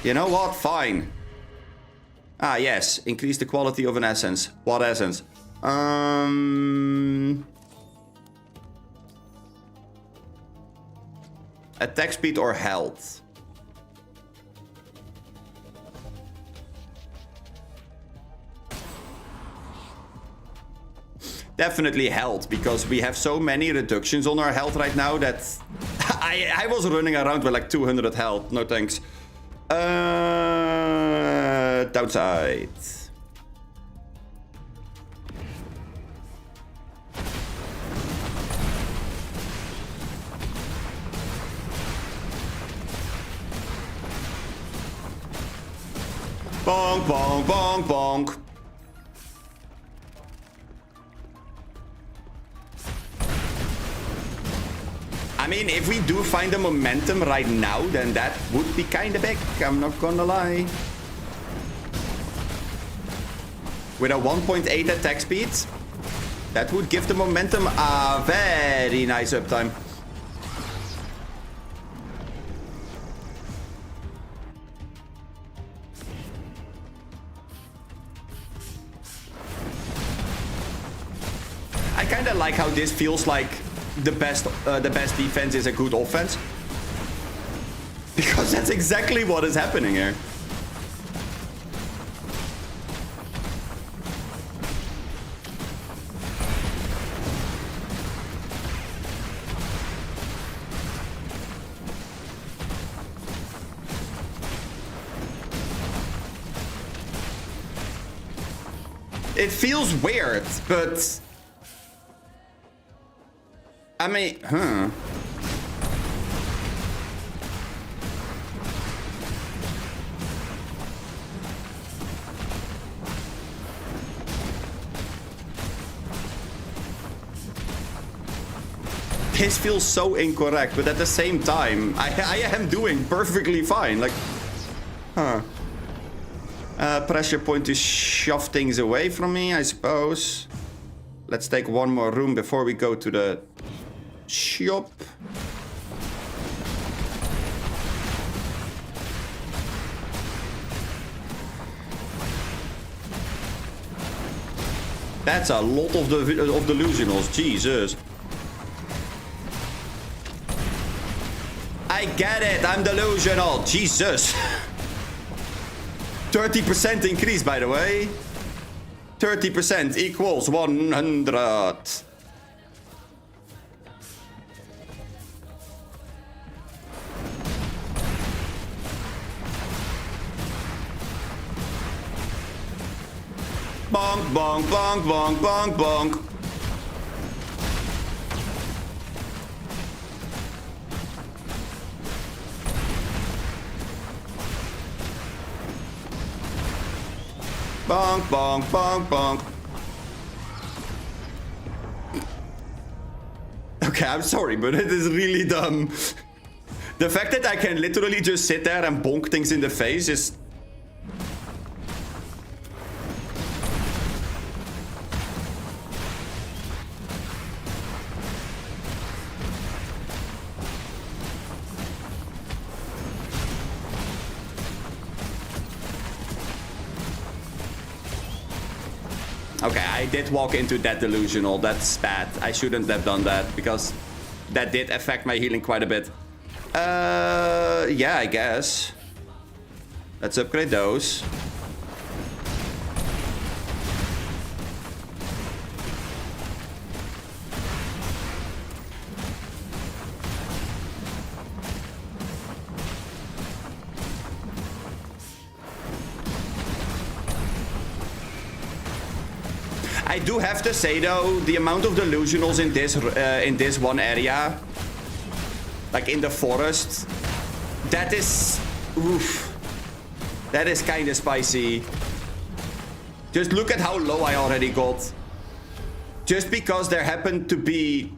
You know what, fine. Ah yes, increase the quality of an essence. What essence? Attack speed or health? Definitely health, because we have so many reductions on our health right now that I was running around with like 200 health. No thanks. Downside. Bonk, bonk, bonk, bonk. I mean, if we do find the momentum right now, then that would be kind of big. I'm not gonna lie. With a 1.8 attack speed, that would give the momentum a very nice uptime. I kind of like how this feels like the best defense is a good offense. Because that's exactly what is happening here. It feels weird, but I mean, This feels so incorrect, but at the same time, I am doing perfectly fine. Like, pressure point to shove things away from me, I suppose. Let's take one more room before we go to the shop. That's a lot of delusionals, Jesus. I get it, I'm delusional, Jesus. 30% increase, by the way. 30% equals 100. Bonk, bonk, bonk, bonk, bonk, bonk. Bonk, bonk, bonk, bonk. Okay, I'm sorry, but it is really dumb. The fact that I can literally just sit there and bonk things in the face is... Okay, I did walk into that delusional. That's bad. I shouldn't have done that because that did affect my healing quite a bit. Yeah, I guess. Let's upgrade those. I do have to say though, the amount of delusionals in this one area, like in the forest, that is, oof, that is kind of spicy. Just look at how low I already got, just because there happened to be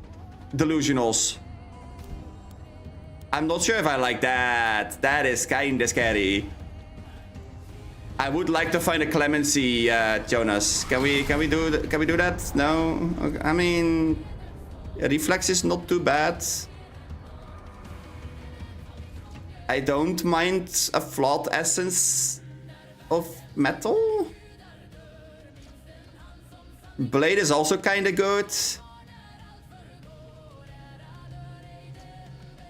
delusionals. I'm not sure if I like that. That is kind of scary. I would like to find a clemency, Jonas. Can we do that? No. Okay. I mean, reflex is not too bad. I don't mind a flawed essence of metal. Blade is also kind of good.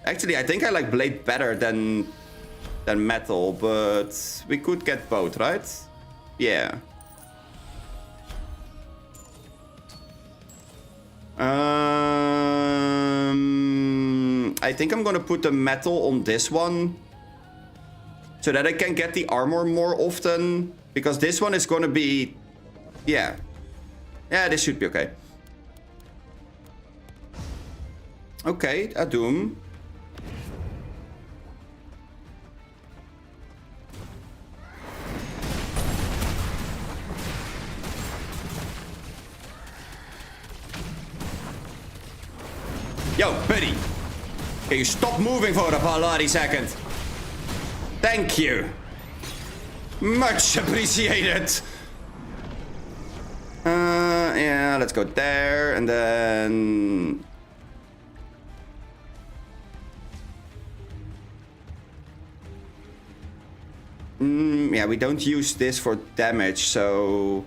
Actually, I think I like Blade better than metal, but we could get both, right? Yeah. I think I'm gonna put the metal on this one so that I can get the armor more often, because this one is gonna be, yeah, this should be okay. Okay, a Doom. Yo, buddy. Can you stop moving for a bloody second? Thank you. Much appreciated. Yeah, let's go there and then... yeah, we don't use this for damage, so...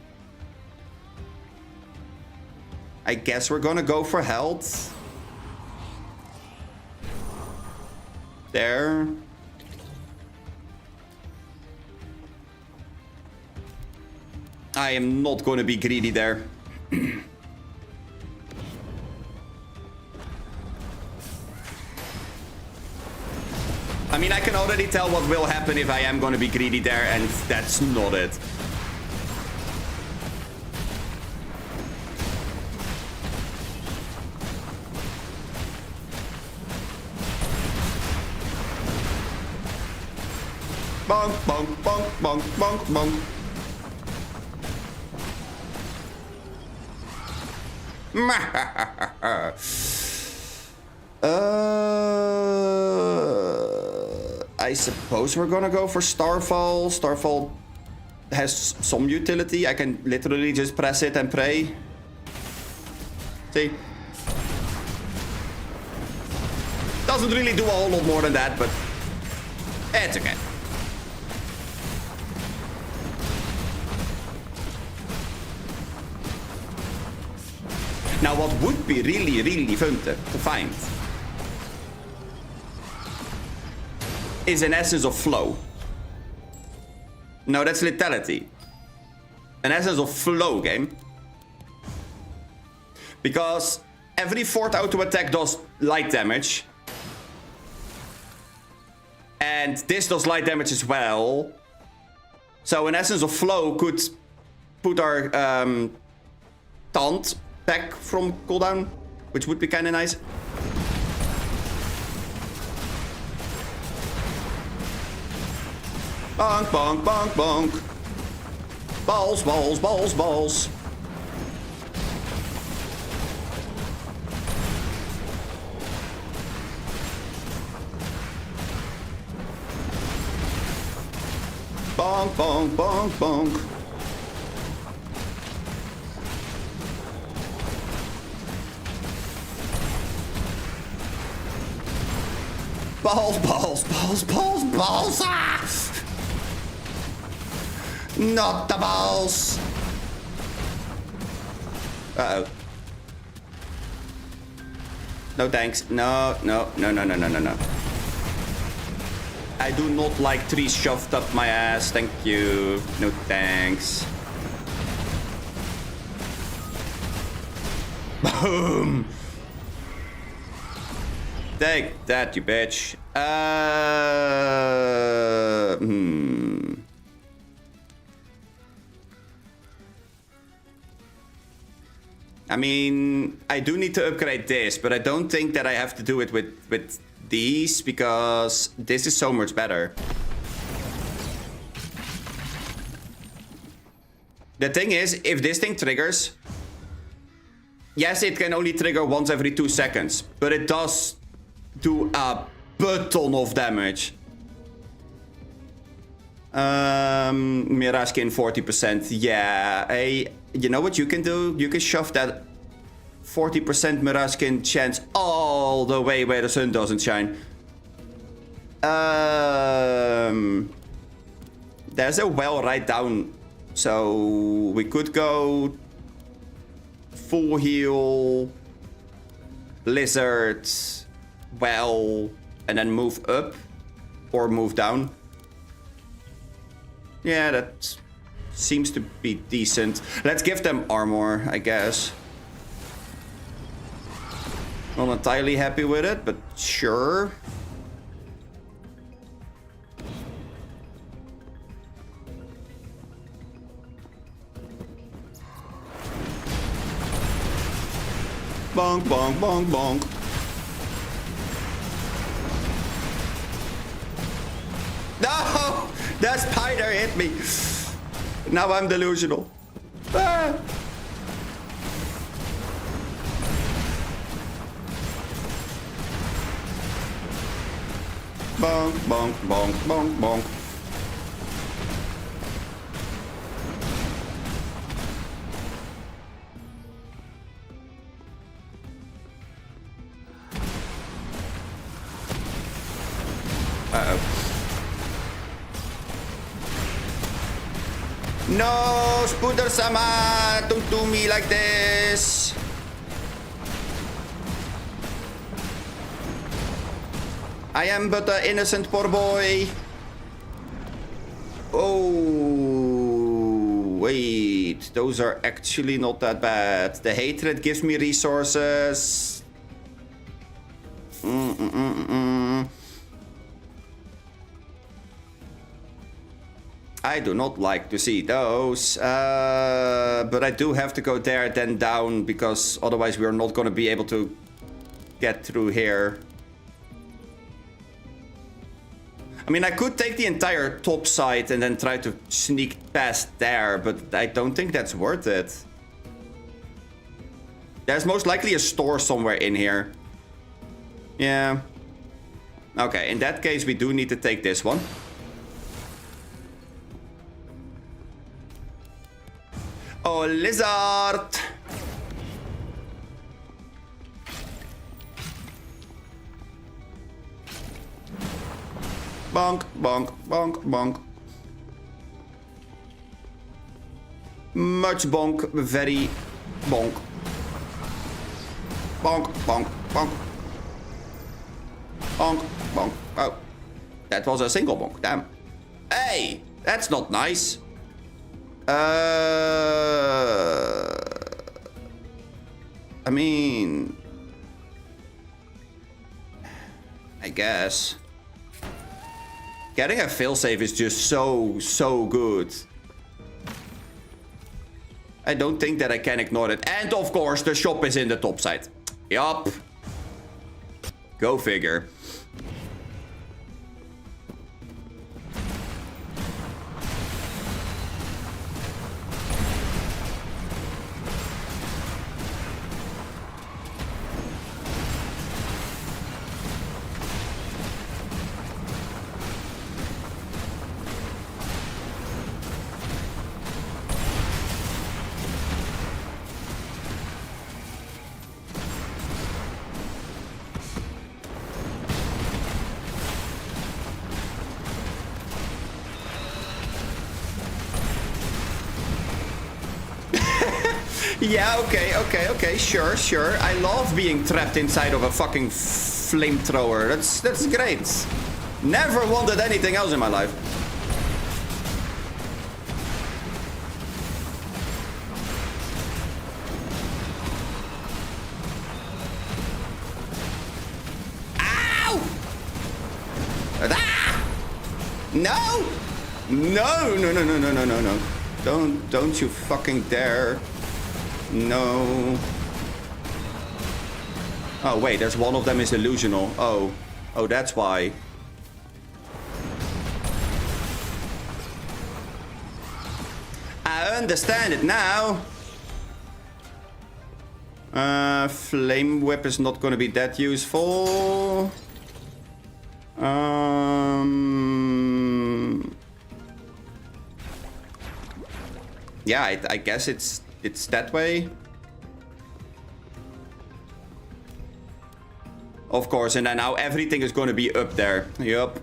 I guess we're gonna go for health. There. I am not going to be greedy there. I mean, I can already tell what will happen if I am going to be greedy there, and that's not it. Bonk, bonk, bonk, bonk, bonk, bonk. I suppose we're gonna go for Starfall. Starfall has some utility. I can literally just press it and pray. See? Doesn't really do a whole lot more than that, but it's okay. Now, what would be really, really fun to find is an essence of flow. No, that's lethality. An essence of flow, game. Because every fourth auto attack does light damage. And this does light damage as well. So an essence of flow could put our taunt back from cooldown, which would be kind of nice. Bonk, bonk, bonk, bonk. Balls, balls, balls, balls. Bonk, bonk, bonk, bonk. Balls, balls, balls, balls, balls. Ah! Not the balls. Uh-oh. No thanks. No, no, no, no, no, no, no, no. I do not like trees shoved up my ass. Thank you. No thanks. Boom. Take that, you bitch. I mean, I do need to upgrade this, but I don't think that I have to do it with these, because this is so much better. The thing is, if this thing triggers, yes, it can only trigger once every 2 seconds, but it does do a butt ton of damage. Mirage skin 40%. Yeah, hey, you know what you can do? You can shove that 40% Mirage skin chance all the way where the sun doesn't shine. There's a well right down, so we could go full heal, lizard, well, and then move up or move down. Yeah, that seems to be decent. Let's give them armor, I guess. Not entirely happy with it, but sure. Bonk, bonk, bonk, bonk. No! That spider hit me. Now I'm delusional. Ah. Bonk, bonk, bonk, bonk, bonk. Uh-oh. No, Spooder-sama, don't do me like this. I am but an innocent poor boy. Oh, wait. Those are actually not that bad. The hatred gives me resources. I do not like to see those. But I do have to go there, then down, because otherwise we are not going to be able to get through here. I mean, I could take the entire top side and then try to sneak past there, but I don't think that's worth it. There's most likely a store somewhere in here. Yeah. Okay, in that case, we do need to take this one. Oh, lizard! Bonk, bonk, bonk, bonk. Much bonk, very bonk. Bonk, bonk, bonk. Bonk, bonk. Oh, that was a single bonk, damn. Hey, that's not nice. I mean, I guess. Getting a failsafe is just so good. I don't think that I can ignore it. And of course, the shop is in the top side. Yup. Go figure. Yeah, okay, sure. I love being trapped inside of a fucking flamethrower. That's great. Never wanted anything else in my life. Ow! Ah! No! No. Don't you fucking dare. No. Oh, wait, there's one of them is illusional. Oh, that's why. I understand it now. Flame whip is not going to be that useful. Yeah, I guess it's that way. Of course, and then now everything is going to be up there. Yup.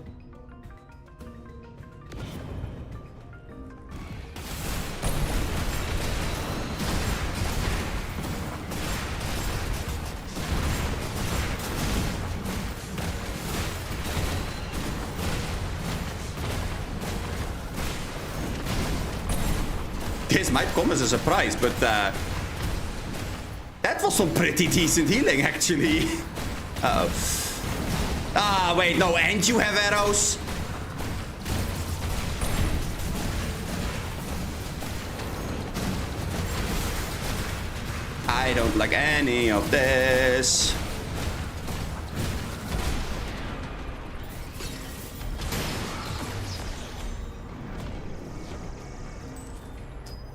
This might come as a surprise, but that was some pretty decent healing, actually. Uh-oh. Ah, wait, no, and you have arrows? I don't like any of this.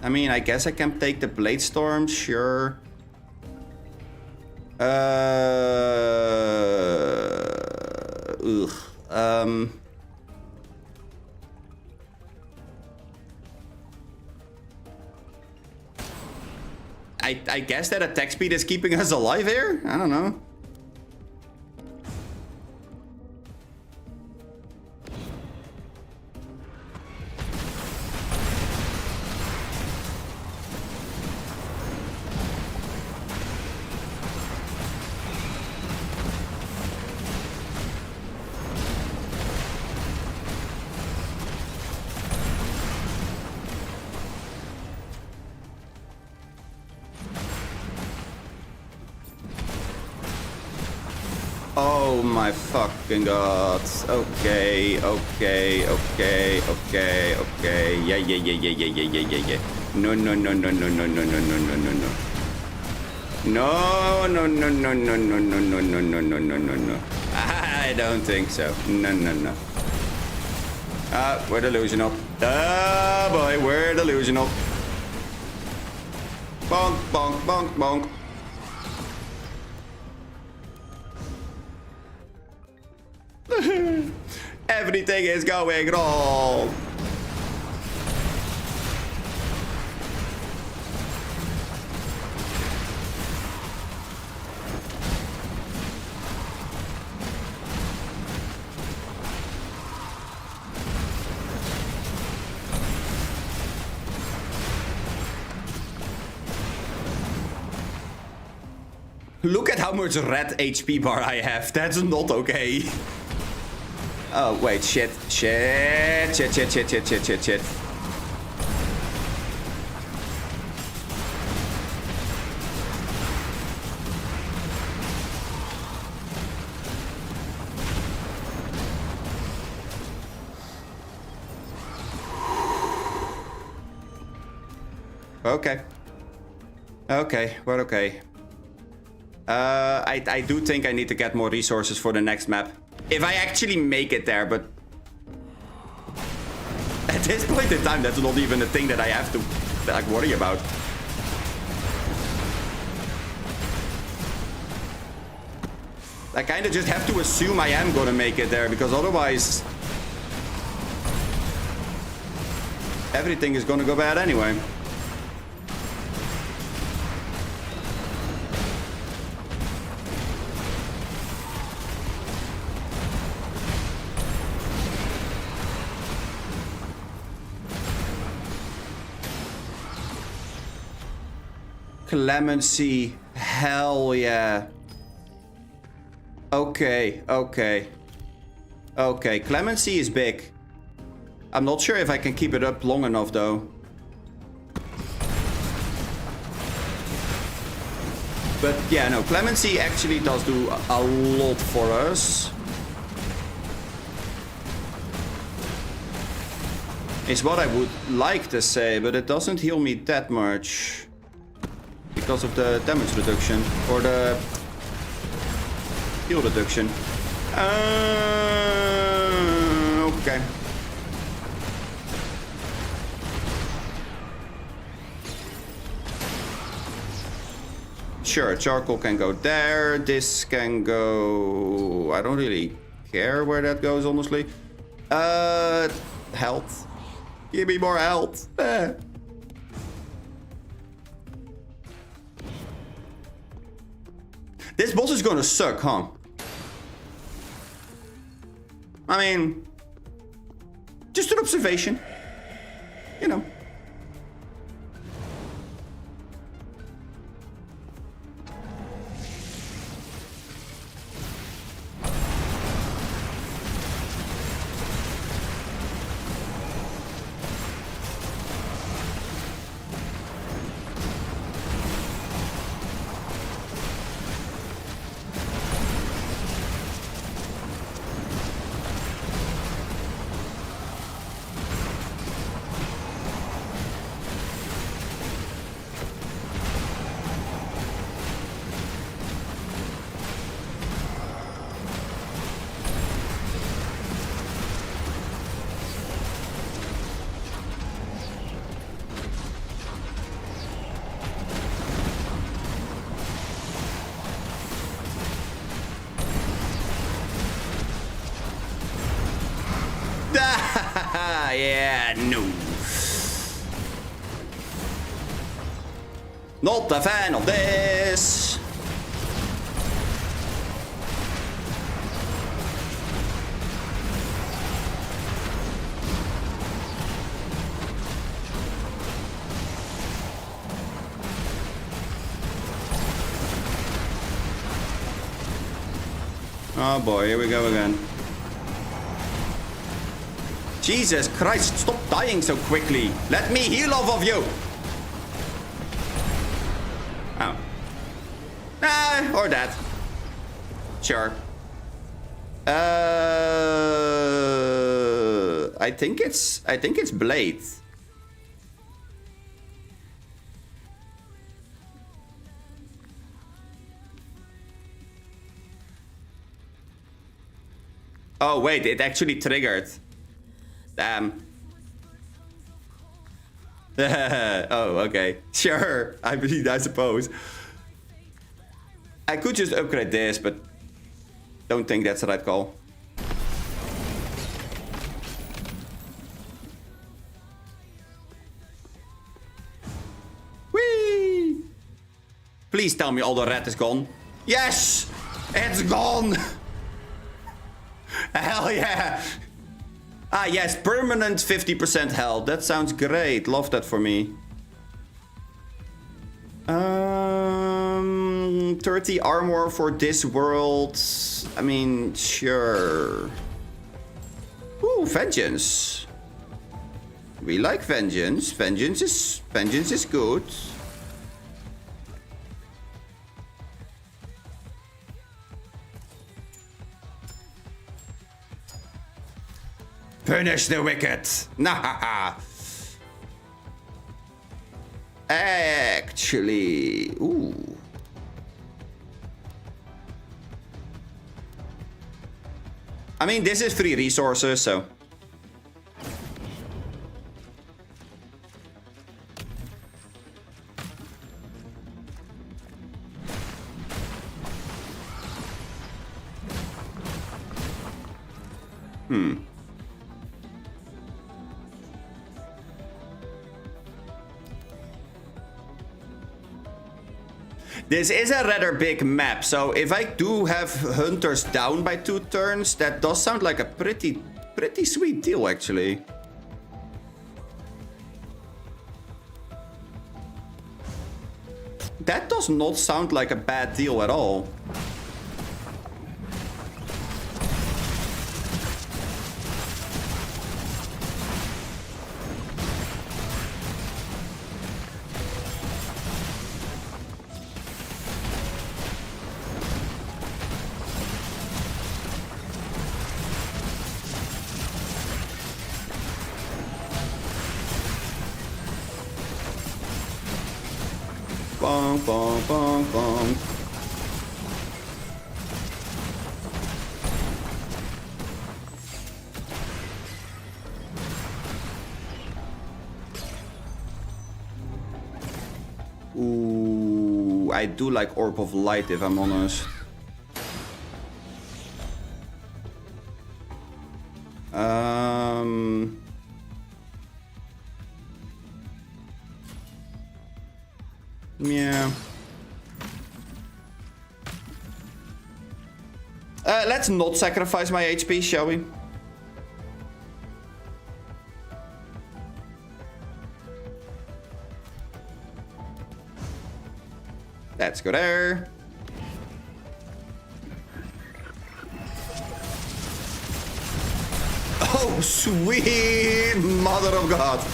I mean, I guess I can take the Blade Storm, sure. I guess that attack speed is keeping us alive here? I don't know. Oh my fucking god. Okay. Yeah. No. No. I don't think so. No. We're delusional. Boy, we're delusional. Bonk. Everything is going wrong. Look at how much red HP bar I have. That's not okay. Oh, wait, shit. Okay. Okay, well, okay. I do think I need to get more resources for the next map. If I actually make it there, but... At this point in time, that's not even a thing that I have to, like, worry about. I kind of just have to assume I am gonna make it there, because otherwise... everything is gonna go bad anyway. Clemency. Hell yeah. Okay, okay. Okay, Clemency is big. I'm not sure if I can keep it up long enough, though. But yeah, no, Clemency actually does do a lot for us. Is what I would like to say, but it doesn't heal me that much. Because of the damage reduction. Or the heal reduction. Okay. Sure, charcoal can go there. This can go... I don't really care where that goes, honestly. Health. Give me more health. This boss is gonna suck, huh? I mean... just an observation. You know. Yeah, no. Not a fan of this. Oh boy, here we go again. Jesus Christ, stop dying so quickly. Let me heal off of you. Oh. Or that. Sure. I think it's Blade. Oh wait, it actually triggered. Damn. Oh, okay. Sure. I mean, I suppose. I could just upgrade this, but don't think that's the right call. Whee! Please tell me all the red is gone. Yes! It's gone! Hell yeah! Ah, yes, permanent 50% health. That sounds great. Love that for me. 30 armor for this world. I mean, sure. Ooh, vengeance. We like vengeance. Vengeance is good. Punish the wicked. Nah. Actually, ooh. I mean, this is free resources, so. This is a rather big map, so if I do have hunters down by 2 turns, that does sound like a pretty sweet deal, actually. That does not sound like a bad deal at all. Bonk, bonk, bonk, bonk. Ooh, I do like Orb of Light, if I'm honest. Yeah. Let's not sacrifice my HP, shall we? Let's go there. Oh, sweet mother of God.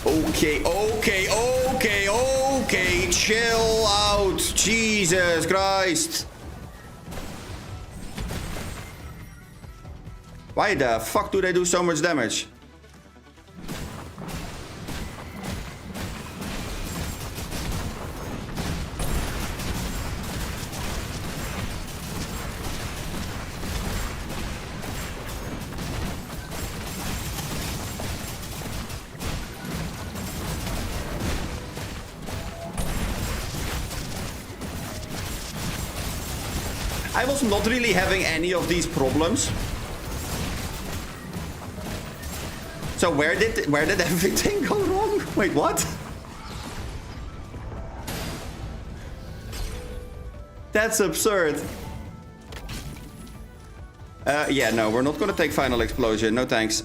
Okay, okay, okay, okay. Chill out. Jesus Christ. Why the fuck do they do so much damage? I was not really having any of these problems. So where did everything go wrong? Wait, what? That's absurd. Yeah, no, we're not gonna take Final Explosion. No thanks.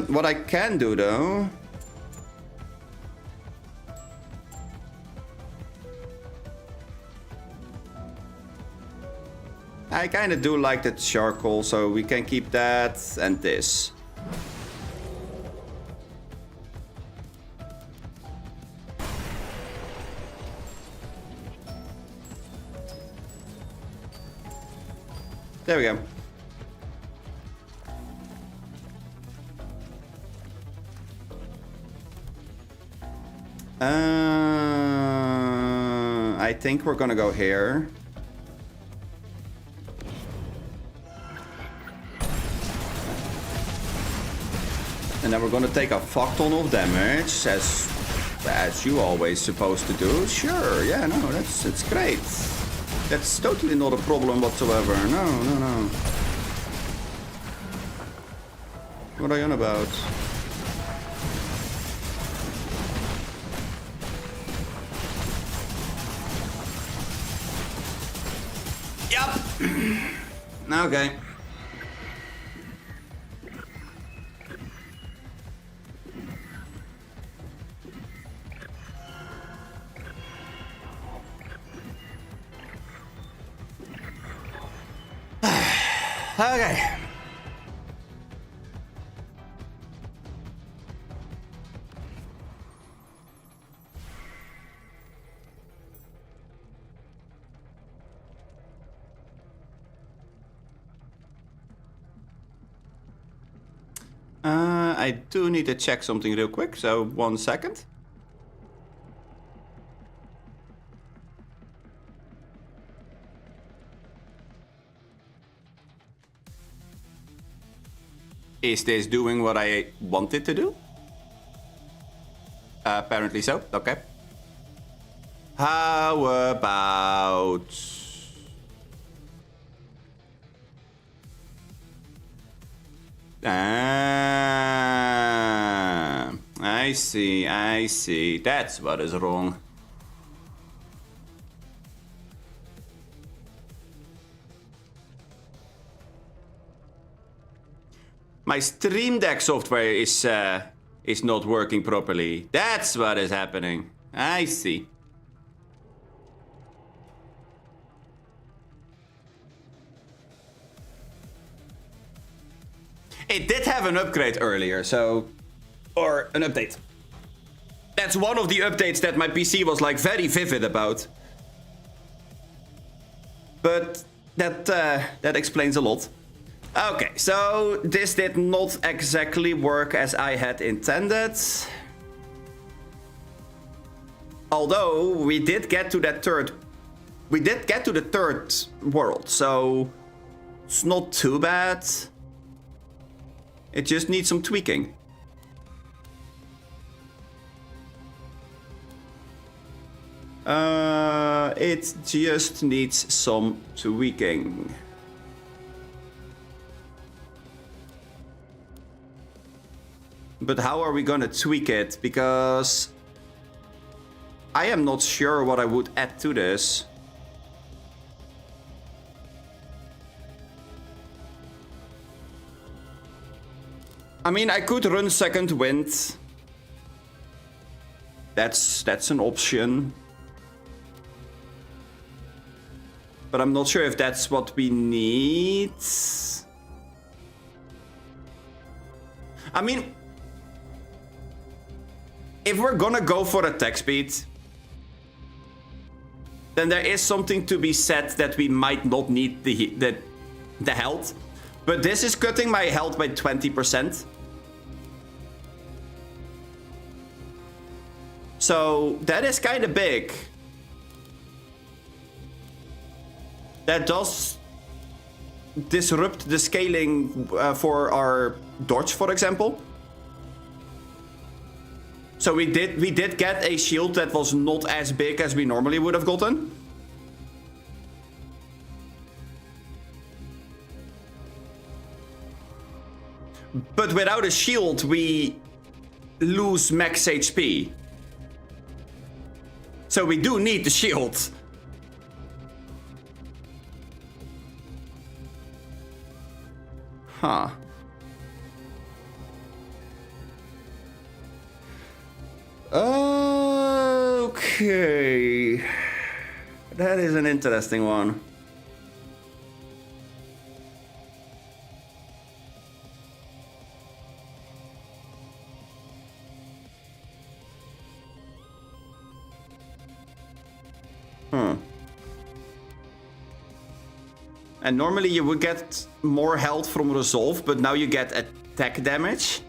What I can do though. I kind of do like the charcoal, so we can keep that and this. There we go. I think we're gonna go here. And then we're gonna take a fuck ton of damage, as you always supposed to do. Sure, yeah, no, it's great. That's totally not a problem whatsoever. No, no, no. What are you on about? Yup. Okay. Okay. I do need to check something real quick, so 1 second. Is this doing what I want it to do? Apparently so, okay. How about... I see. That's what is wrong. My Stream Deck software is not working properly. That's what is happening. I see. It did have an upgrade earlier, so... Or an update. That's one of the updates that my PC was like very vivid about. But that explains a lot. Okay, so this did not exactly work as I had intended. Although we did get to that third... We did get to the third world, so... It's not too bad. It just needs some tweaking. It just needs some tweaking. But how are we gonna tweak it? Because I am not sure what I would add to this. I mean, I could run second wind. That's an option. But I'm not sure if that's what we need. I mean, if we're gonna go for attack speed, then there is something to be said that we might not need the health. But this is cutting my health by 20%. So that is kind of big. That does disrupt the scaling for our dodge, for example. So we did get a shield that was not as big as we normally would have gotten. But without a shield, we lose max HP. So we do need the shield. Huh. Okay. That is an interesting one. And normally you would get more health from Resolve, but now you get attack damage.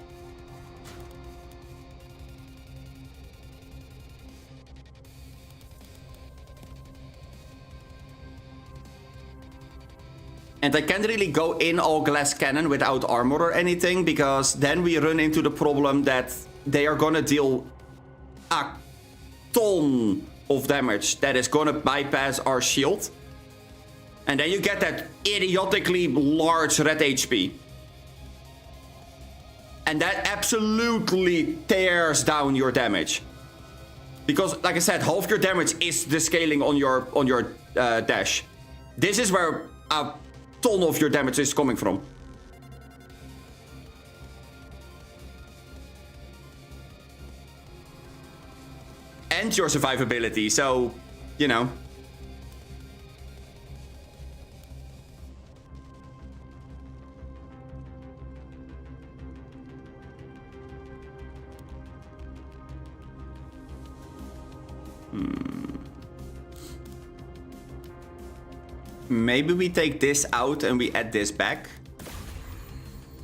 And I can't really go in all glass cannon without armor or anything, because then we run into the problem that they are gonna deal a ton of damage that is gonna bypass our shield. And then you get that idiotically large red HP. And that absolutely tears down your damage. Because, like I said, half your damage is the scaling on your dash. This is where a ton of your damage is coming from. And your survivability, so, you know. Maybe we take this out and we add this back.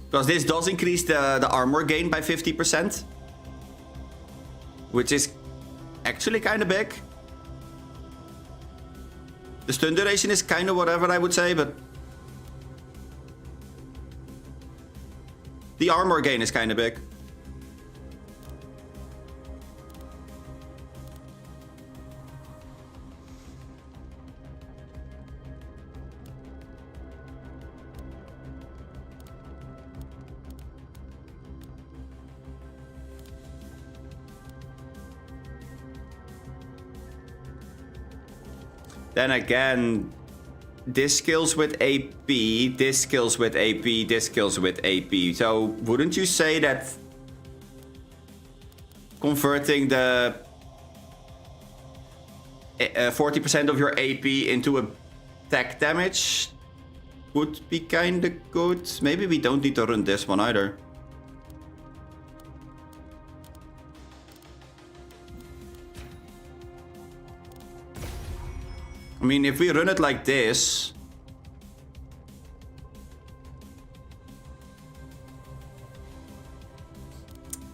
Because this does increase the armor gain by 50%. Which is actually kind of big. The stun duration is kind of whatever, I would say, but... the armor gain is kind of big. Then again, this skills with AP, this skills with AP, this skills with AP. So wouldn't you say that converting the 40% of your AP into attack damage would be kind of good? Maybe we don't need to run this one either. I mean, if we run it like this...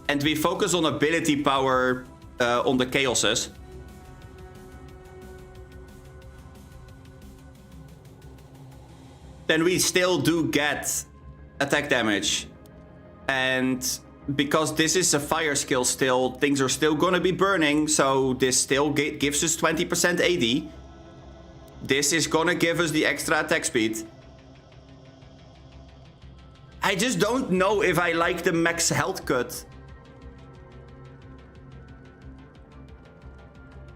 and we focus on ability power on the chaoses... then we still do get attack damage. And because this is a fire skill still, things are still gonna be burning, so this still gives us 20% AD. This is gonna give us the extra attack speed. I just don't know if I like the max health cut.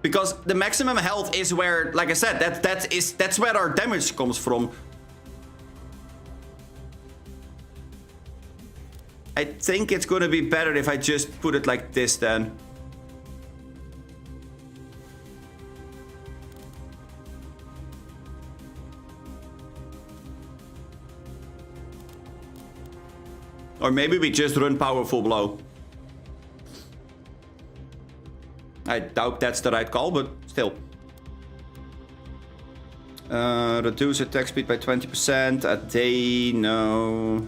Because the maximum health is where, like I said, that's where our damage comes from. I think it's gonna be better if I just put it like this then. Or maybe we just run Powerful Blow. I doubt that's the right call, but still. Reduce attack speed by 20% a day, no.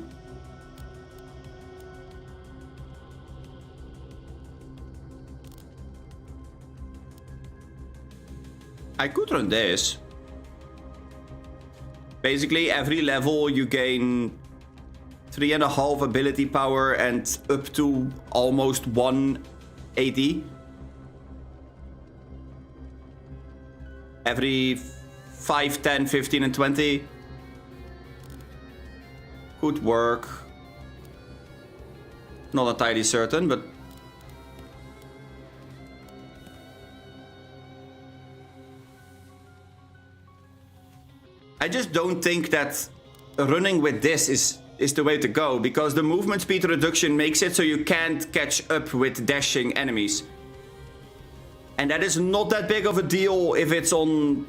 I could run this. Basically, every level you gain 3.5 ability power and up to almost 1 AD. Every 5, 10, 15, and 20. Could work. Not entirely certain, but... I just don't think that running with this is the way to go, because the movement speed reduction makes it so you can't catch up with dashing enemies. And that is not that big of a deal if it's on,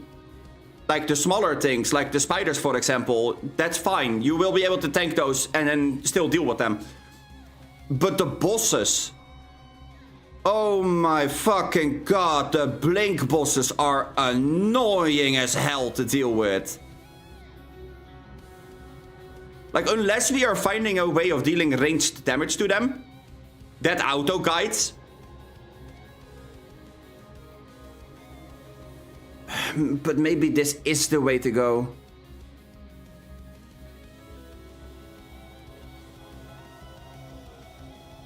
like, the smaller things, like the spiders, for example. That's fine. You will be able to tank those and then still deal with them. But the bosses... oh my fucking god, the blink bosses are annoying as hell to deal with. Like, unless we are finding a way of dealing ranged damage to them, that auto guides. But maybe this is the way to go.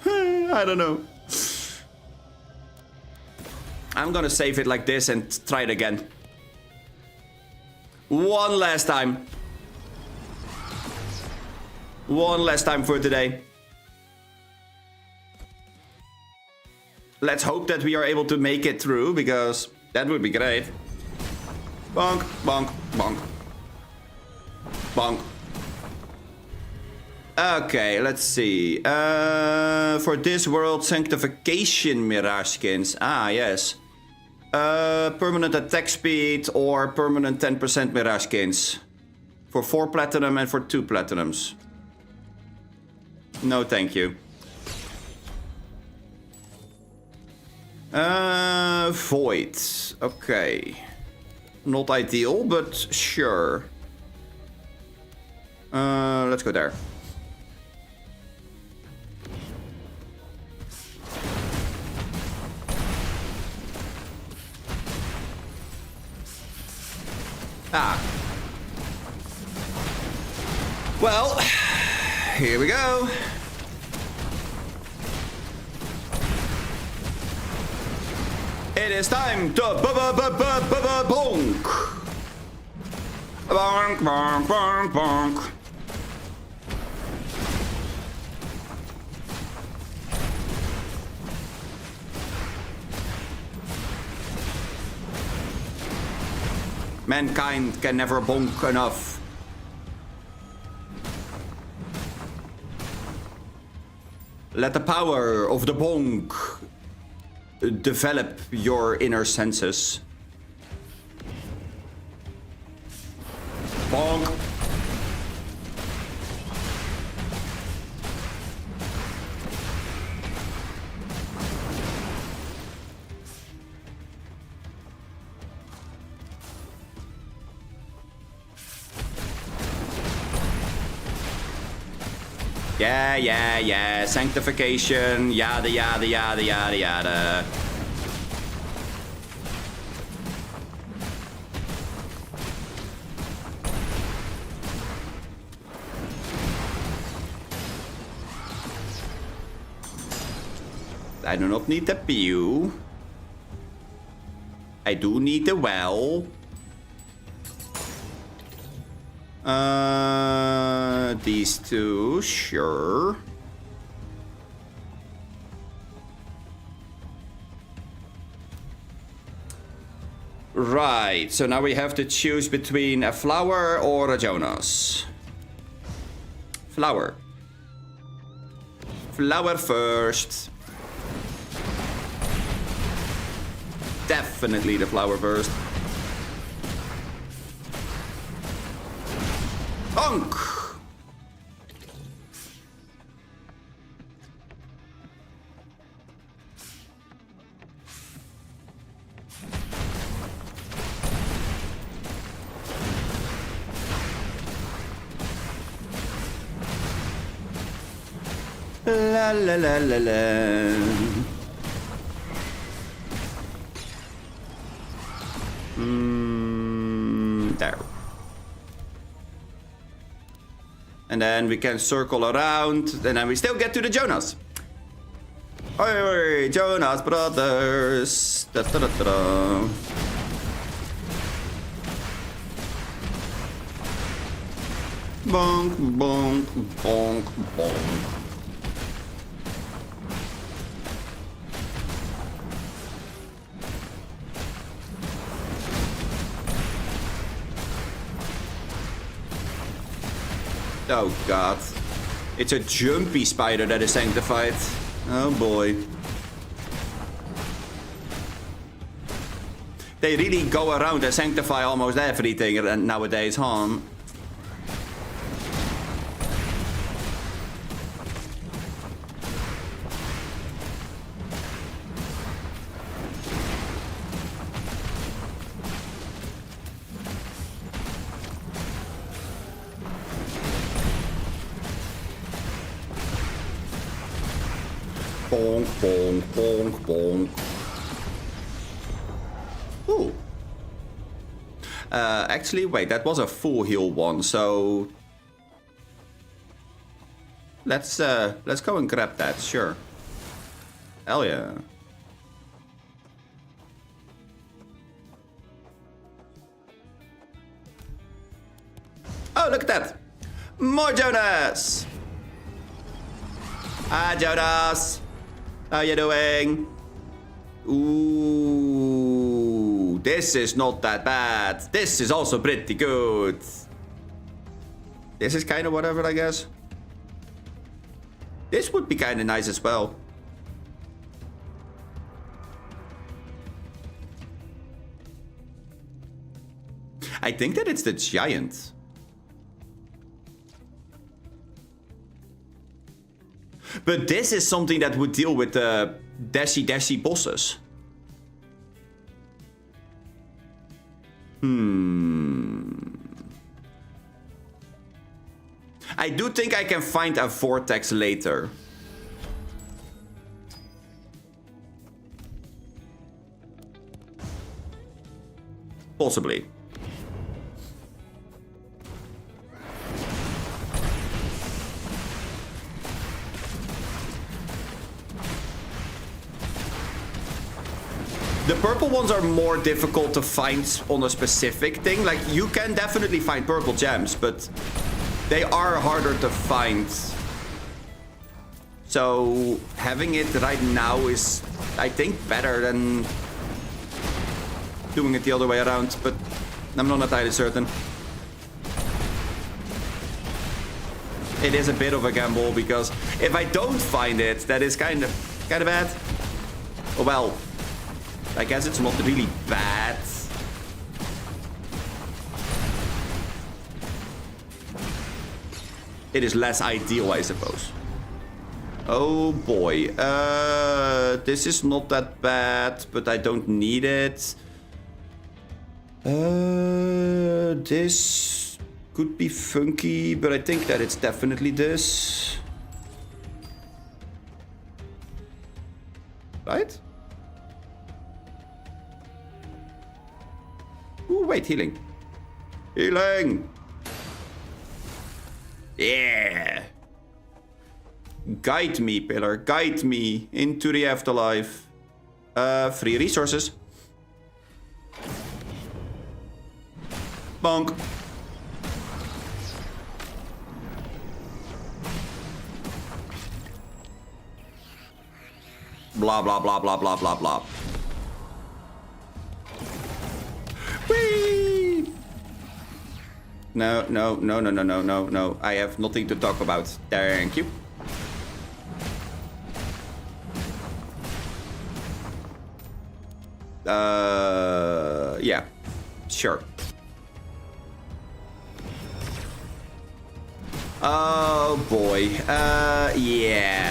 I don't know. I'm gonna save it like this and try it again. One last time. One last time for today. Let's hope that we are able to make it through, because that would be great. Bonk, bonk, bonk. Bonk. Okay, let's see. For this world, Sanctification Mirage skins. Ah, yes. Permanent attack speed or permanent 10% Mirage skins. For 4 platinum and for 2 platinums. No, thank you. Void. Okay. Not ideal, but sure. Let's go there. Well, here we go. It is time to bonk. Bonk, bonk, bonk, bonk. Mankind can never bonk enough. Let the power of the bonk develop your inner senses. Bonk. Yeah. Sanctification, yada, yada, yada, yada, yada. I do not need the pew. I do need the well. These two, sure. Right, so now we have to choose between a flower or a Jonas. Flower. Flower first. Definitely the flower first. Bonk! La la la la la. There. And then we can circle around, and then we still get to the Jonas. Oi, Jonas Brothers. Da, da, da, da, da. Bonk, bonk, bonk, bonk. Oh god. It's a jumpy spider that is sanctified. Oh boy. They really go around and sanctify almost everything nowadays, huh? Bonk, bonk, bonk, bonk. Ooh. Actually, wait, that was a full heal one, so let's go and grab that, sure. Hell yeah. Oh, look at that. More Jonas. Hi, Jonas. How you doing? Ooh, this is not that bad. This is also pretty good. This is kind of whatever, I guess. This would be kind of nice as well. I think that it's the giant. But this is something that would deal with the dashy bosses. I do think I can find a vortex later. Possibly. The purple ones are more difficult to find on a specific thing. Like, you can definitely find purple gems, but they are harder to find. So having it right now is, I think, better than doing it the other way around, but I'm not entirely certain. It is a bit of a gamble, because if I don't find it, that is kind of bad. Oh well, I guess it's not really bad. It is less ideal, I suppose. Oh boy, this is not that bad, but I don't need it. This could be funky, but I think that it's definitely this. Right? Ooh, wait, healing. Healing! Yeah! Guide me, pillar. Guide me into the afterlife. Free resources. Bonk. Blah, blah, blah, blah, blah, blah, blah. Whee! No, no, no, no, no, no, no, no. I have nothing to talk about. Thank you. Yeah, sure. Oh boy, yeah.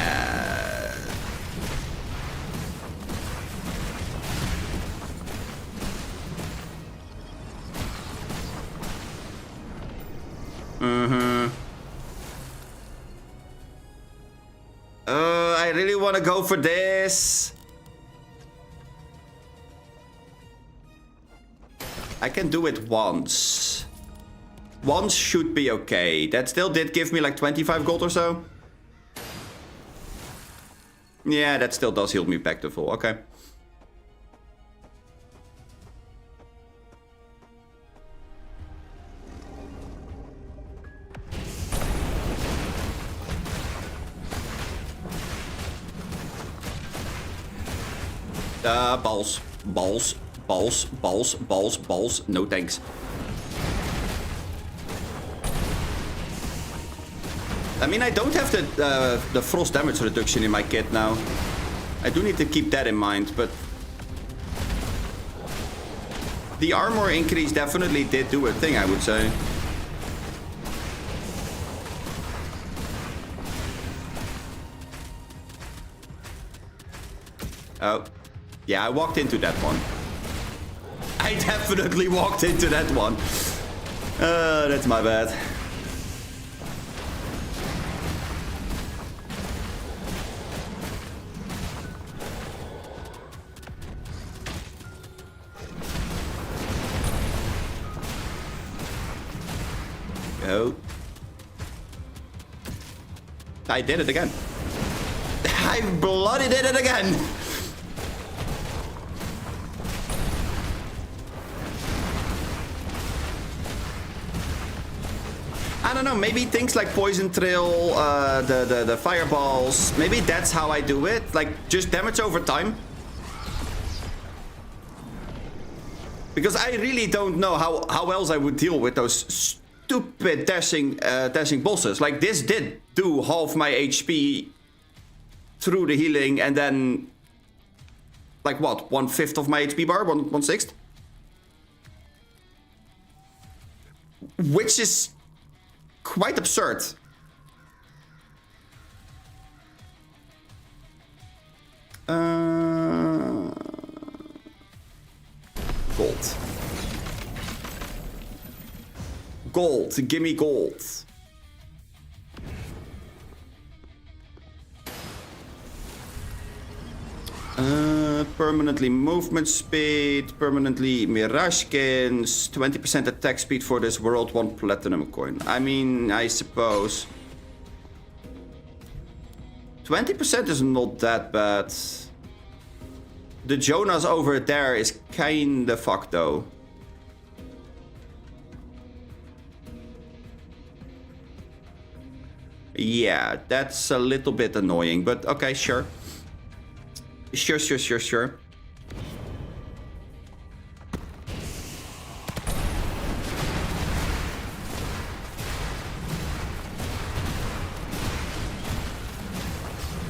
I really want to go for this. I can do it once. Once should be okay. That still did give me like 25 gold or so. Yeah, that still does heal me back to full. Okay. Balls. Balls. Balls. Balls. Balls. Balls. No thanks. I mean, I don't have the frost damage reduction in my kit now. I do need to keep that in mind, but the armor increase definitely did do a thing, I would say. Oh, yeah, I walked into that one. I definitely walked into that one. That's my bad. Go. I did it again. I bloody did it again. I don't know, maybe things like Poison Trail, the fireballs, maybe that's how I do it. Like, just damage over time. Because I really don't know how else I would deal with those stupid dashing bosses. Like, this did do half my HP through the healing, and then, like, what, 1/5 of my HP bar? 1/6? Which is quite absurd. Gold. Gold. Gimme gold. Permanently movement speed, permanently mirage skins, 20% attack speed for this world, 1 platinum coin. I mean, I suppose 20% is not that bad. The Jonas over there is kinda fucked though. Yeah, that's a little bit annoying, but okay, sure. Sure.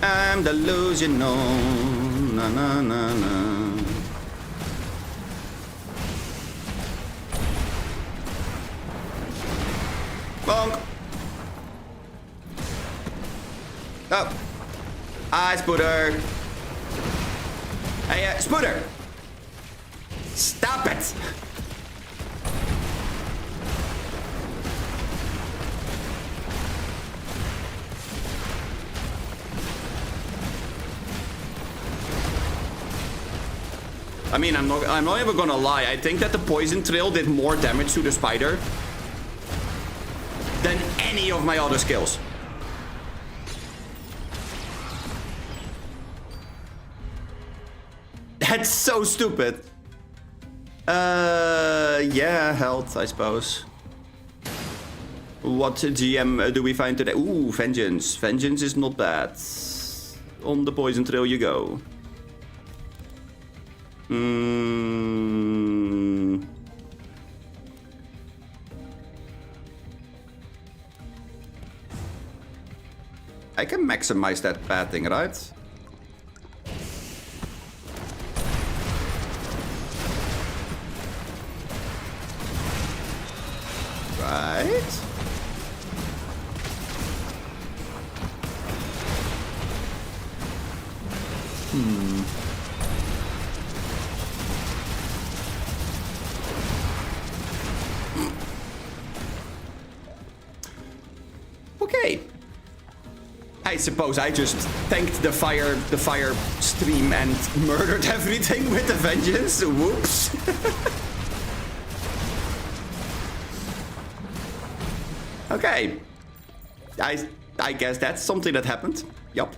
I'm delusional. Na na na na. Bonk. Oh. Hi, Spooter. Hey, Spooter. Stop it. I mean, I'm not even gonna lie. I think that the poison trail did more damage to the spider than any of my other skills. That's so stupid. Yeah, health, I suppose. What GM do we find today? Ooh, vengeance. Vengeance is not bad. On the poison trail you go. I can maximize that bad thing, right? Right? Okay. I suppose I just tanked the fire stream and murdered everything with the vengeance. Whoops. Okay. I guess that's something that happened. Yup.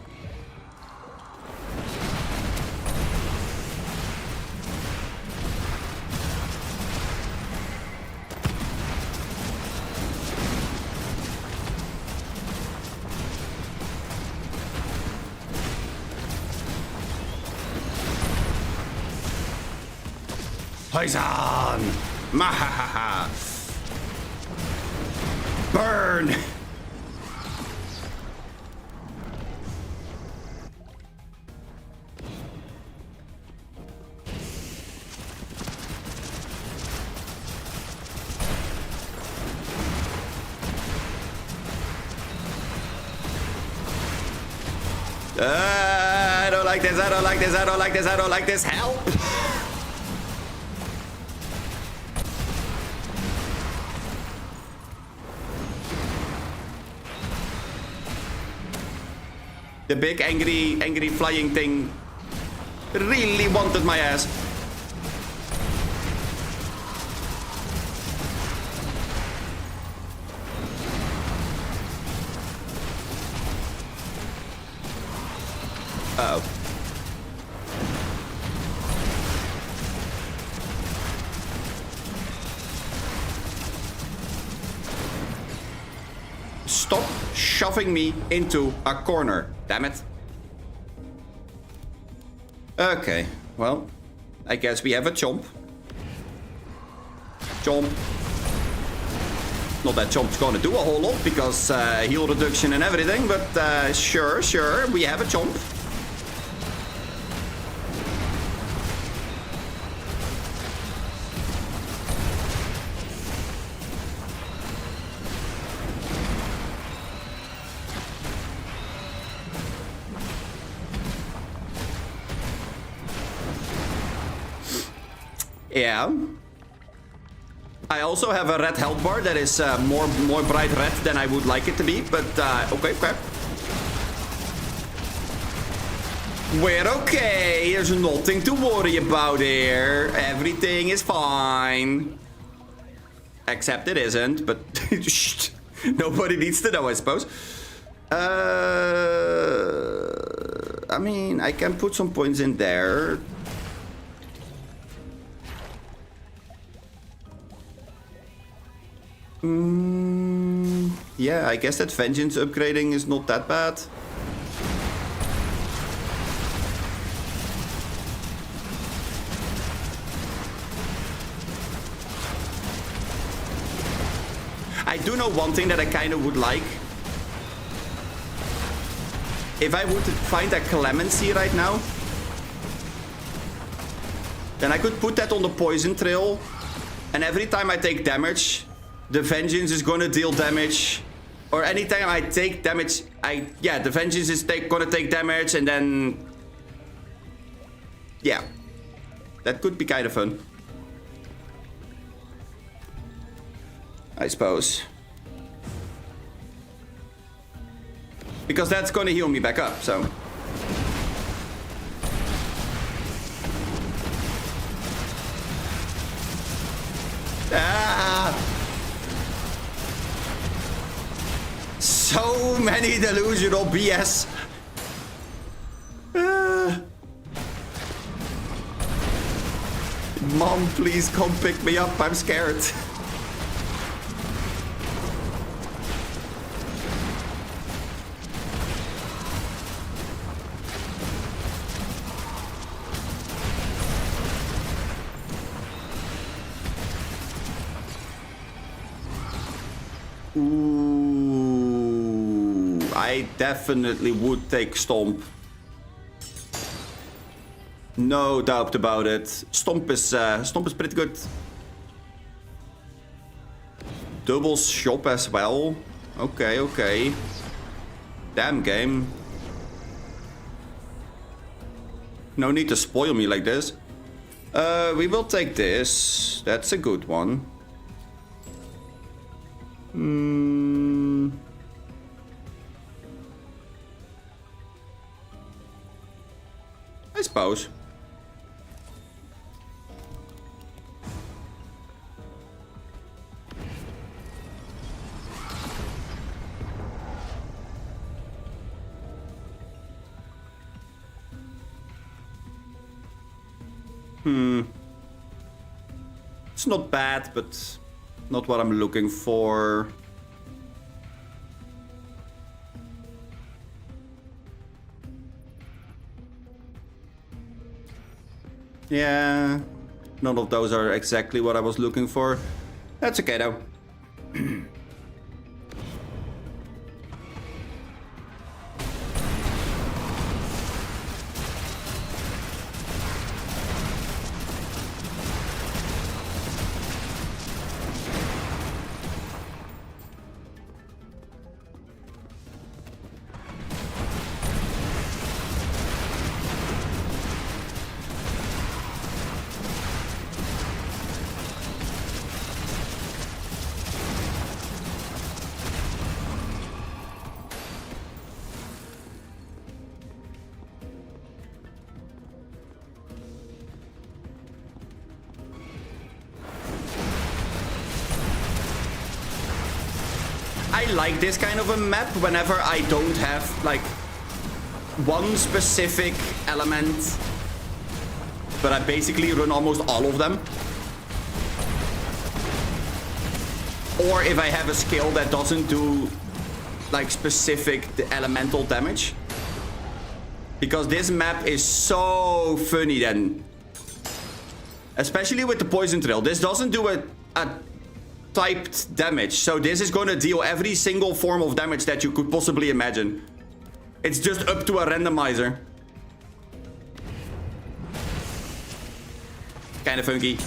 Poison! Mahahaha! Burn! I don't like this, I don't like this, I don't like this, I don't like this. Help! The big angry flying thing really wanted my ass. Uh-oh. Stop shoving me into a corner. Damn it. Okay, well, I guess we have a chomp. Chomp. Not that chomp's gonna do a whole lot because heal reduction and everything, but sure, we have a chomp. Yeah. I also have a red health bar that is more bright red than I would like it to be, but okay. We're okay. There's nothing to worry about here. Everything is fine. Except it isn't, but nobody needs to know, I suppose. I mean, I can put some points in there. Yeah, I guess that vengeance upgrading is not that bad. I do know one thing that I kind of would like. If I would find a clemency right now, then I could put that on the poison trail, and every time I take damage, the vengeance is gonna deal damage. Or anytime I take damage, the vengeance is gonna take damage, and then... Yeah. That could be kind of fun. I suppose. Because that's gonna heal me back up, so... Ah! So many delusional BS. Mom, please come pick me up. I'm scared. Ooh, I definitely would take Stomp. No doubt about it. Stomp is pretty good. Double shop as well. Okay, okay. Damn game. No need to spoil me like this. We will take this. That's a good one. I suppose. It's not bad, but not what I'm looking for. Yeah, none of those are exactly what I was looking for. That's okay though. I like this kind of a map whenever I don't have like one specific element, but I basically run almost all of them. Or if I have a skill that doesn't do like specific elemental damage. Because this map is so funny then. Especially with the poison trail. This doesn't do a typed damage. So this is going to deal every single form of damage that you could possibly imagine. It's just up to a randomizer. Kind of funky.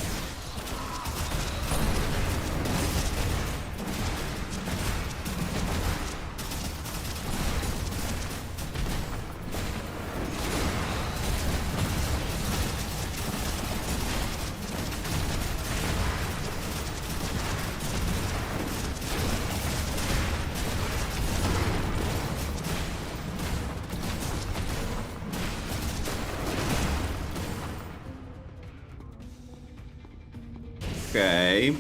Okay.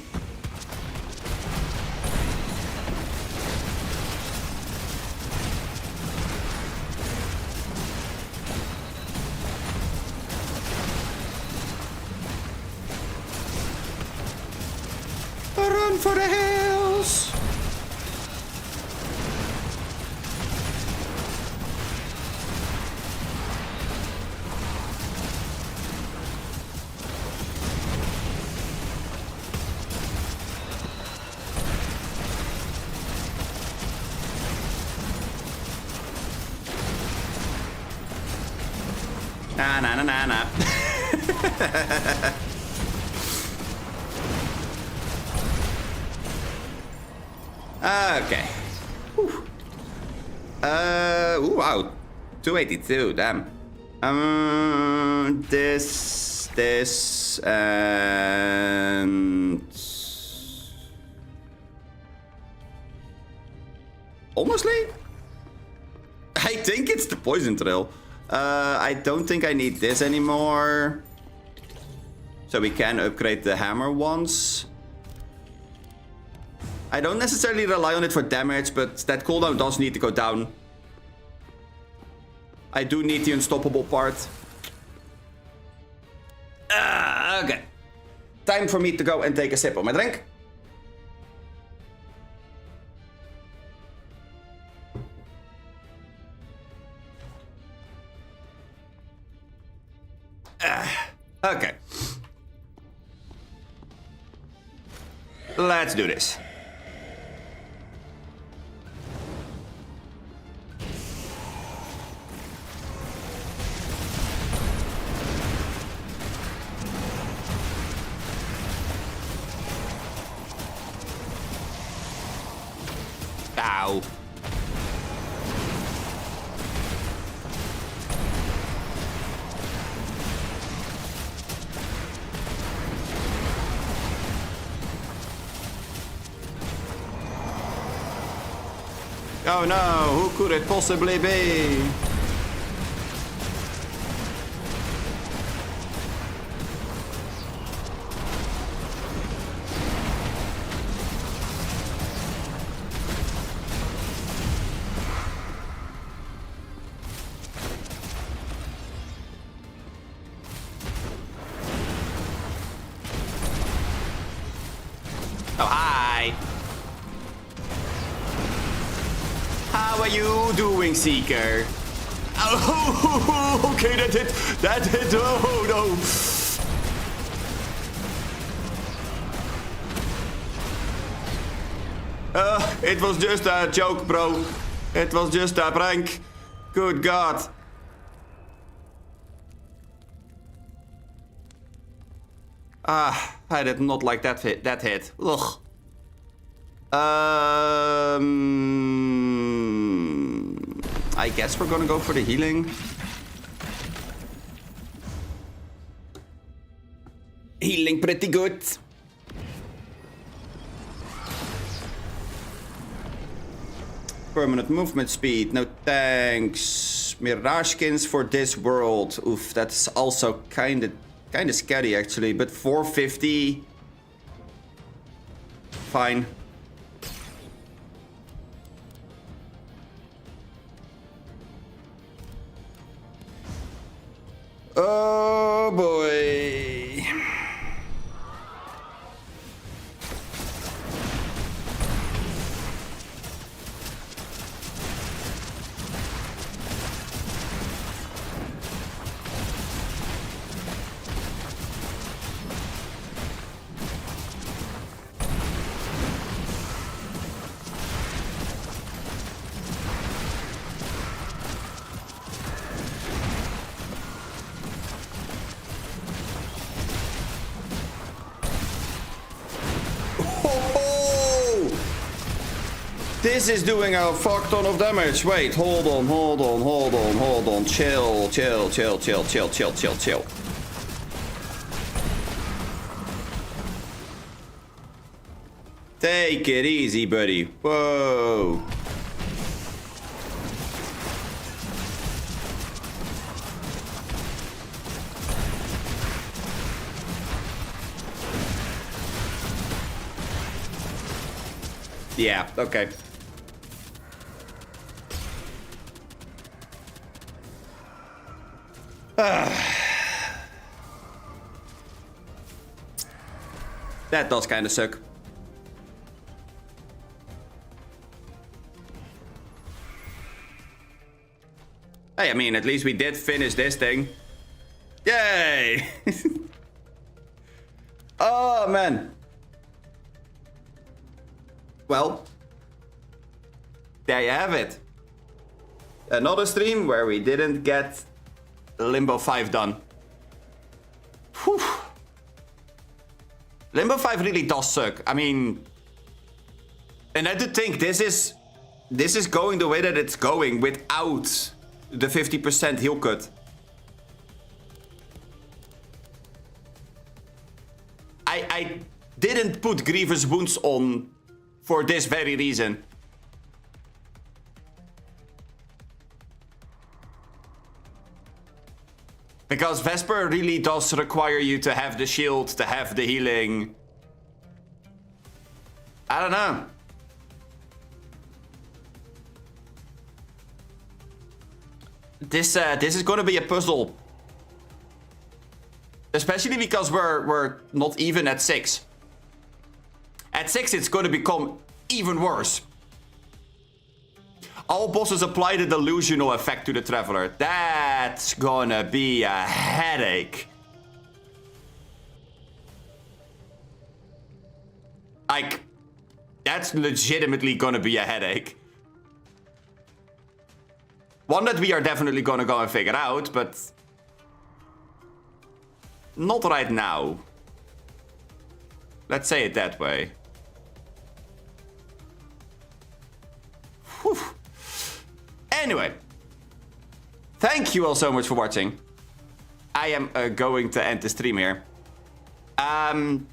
Run for the hills. Na na na na na. Okay. Ooh, wow. 282, damn. This, and... Honestly? I think it's the poison trail. I don't think I need this anymore. So we can upgrade the hammer once. I don't necessarily rely on it for damage, but that cooldown does need to go down. I do need the unstoppable part. Okay. Time for me to go and take a sip of my drink. Okay. Let's do this. Ow. Oh no, who could it possibly be? Oh, hi. How are you doing, Seeker? Oh, okay, that hit, oh no. It was just a joke, bro. It was just a prank. Good God. I did not like that hit. Ugh. I guess we're gonna go for the healing. Healing pretty good. Permanent movement speed, no thanks. Mirage skins for this world. Oof, that's also kinda scary actually, but 450. Fine. Oh boy. This is doing a fuck ton of damage. Wait, hold on. Chill. Take it easy, buddy. Whoa. Yeah, okay. That does kind of suck. Hey, I mean, at least we did finish this thing. Yay! Oh, man. Well, there you have it. Another stream where we didn't get Limbo 5 done. Whew. Limbo 5 really does suck. I mean... And I do think this is going the way that it's going without the 50% heal cut. I didn't put Grievous Wounds on for this very reason. Because Vesper really does require you to have the shield, to have the healing. I don't know. This is gonna be a puzzle. Especially because we're not even at 6. At 6 it's gonna become even worse. All bosses apply the delusional effect to the Traveler. That's gonna be a headache. Like, that's legitimately gonna be a headache. One that we are definitely gonna go and figure out, but... not right now. Let's say it that way. Whew. Anyway. Thank you all so much for watching. I am going to end the stream here. I'm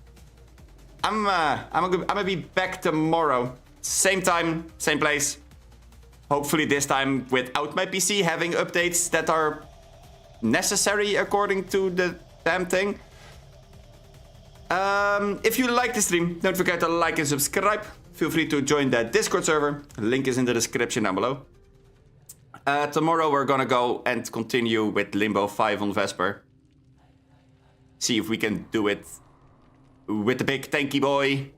gonna be back tomorrow. Same time, same place. Hopefully this time without my PC having updates that are necessary according to the damn thing. If you like the stream, don't forget to like and subscribe. Feel free to join the Discord server. Link is in the description down below. Tomorrow we're gonna go and continue with Limbo 5 on Vesper. See if we can do it with the big tanky boy.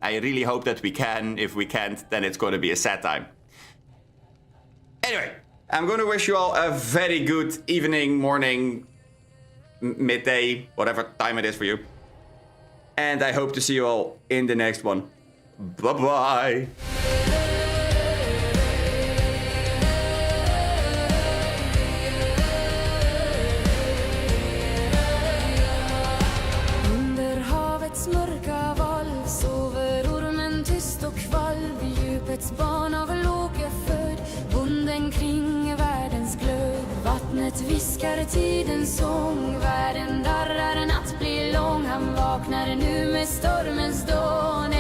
I really hope that we can. If we can't, then it's gonna be a sad time. Anyway, I'm gonna wish you all a very good evening, morning, midday, whatever time it is for you. And I hope to see you all in the next one. Bye-bye. Barn av lågefödd, bonden kring världens glöd. Vattnet viskar tidens sång, världen darrar, natt blir lång. Han vaknar nu med stormens dån.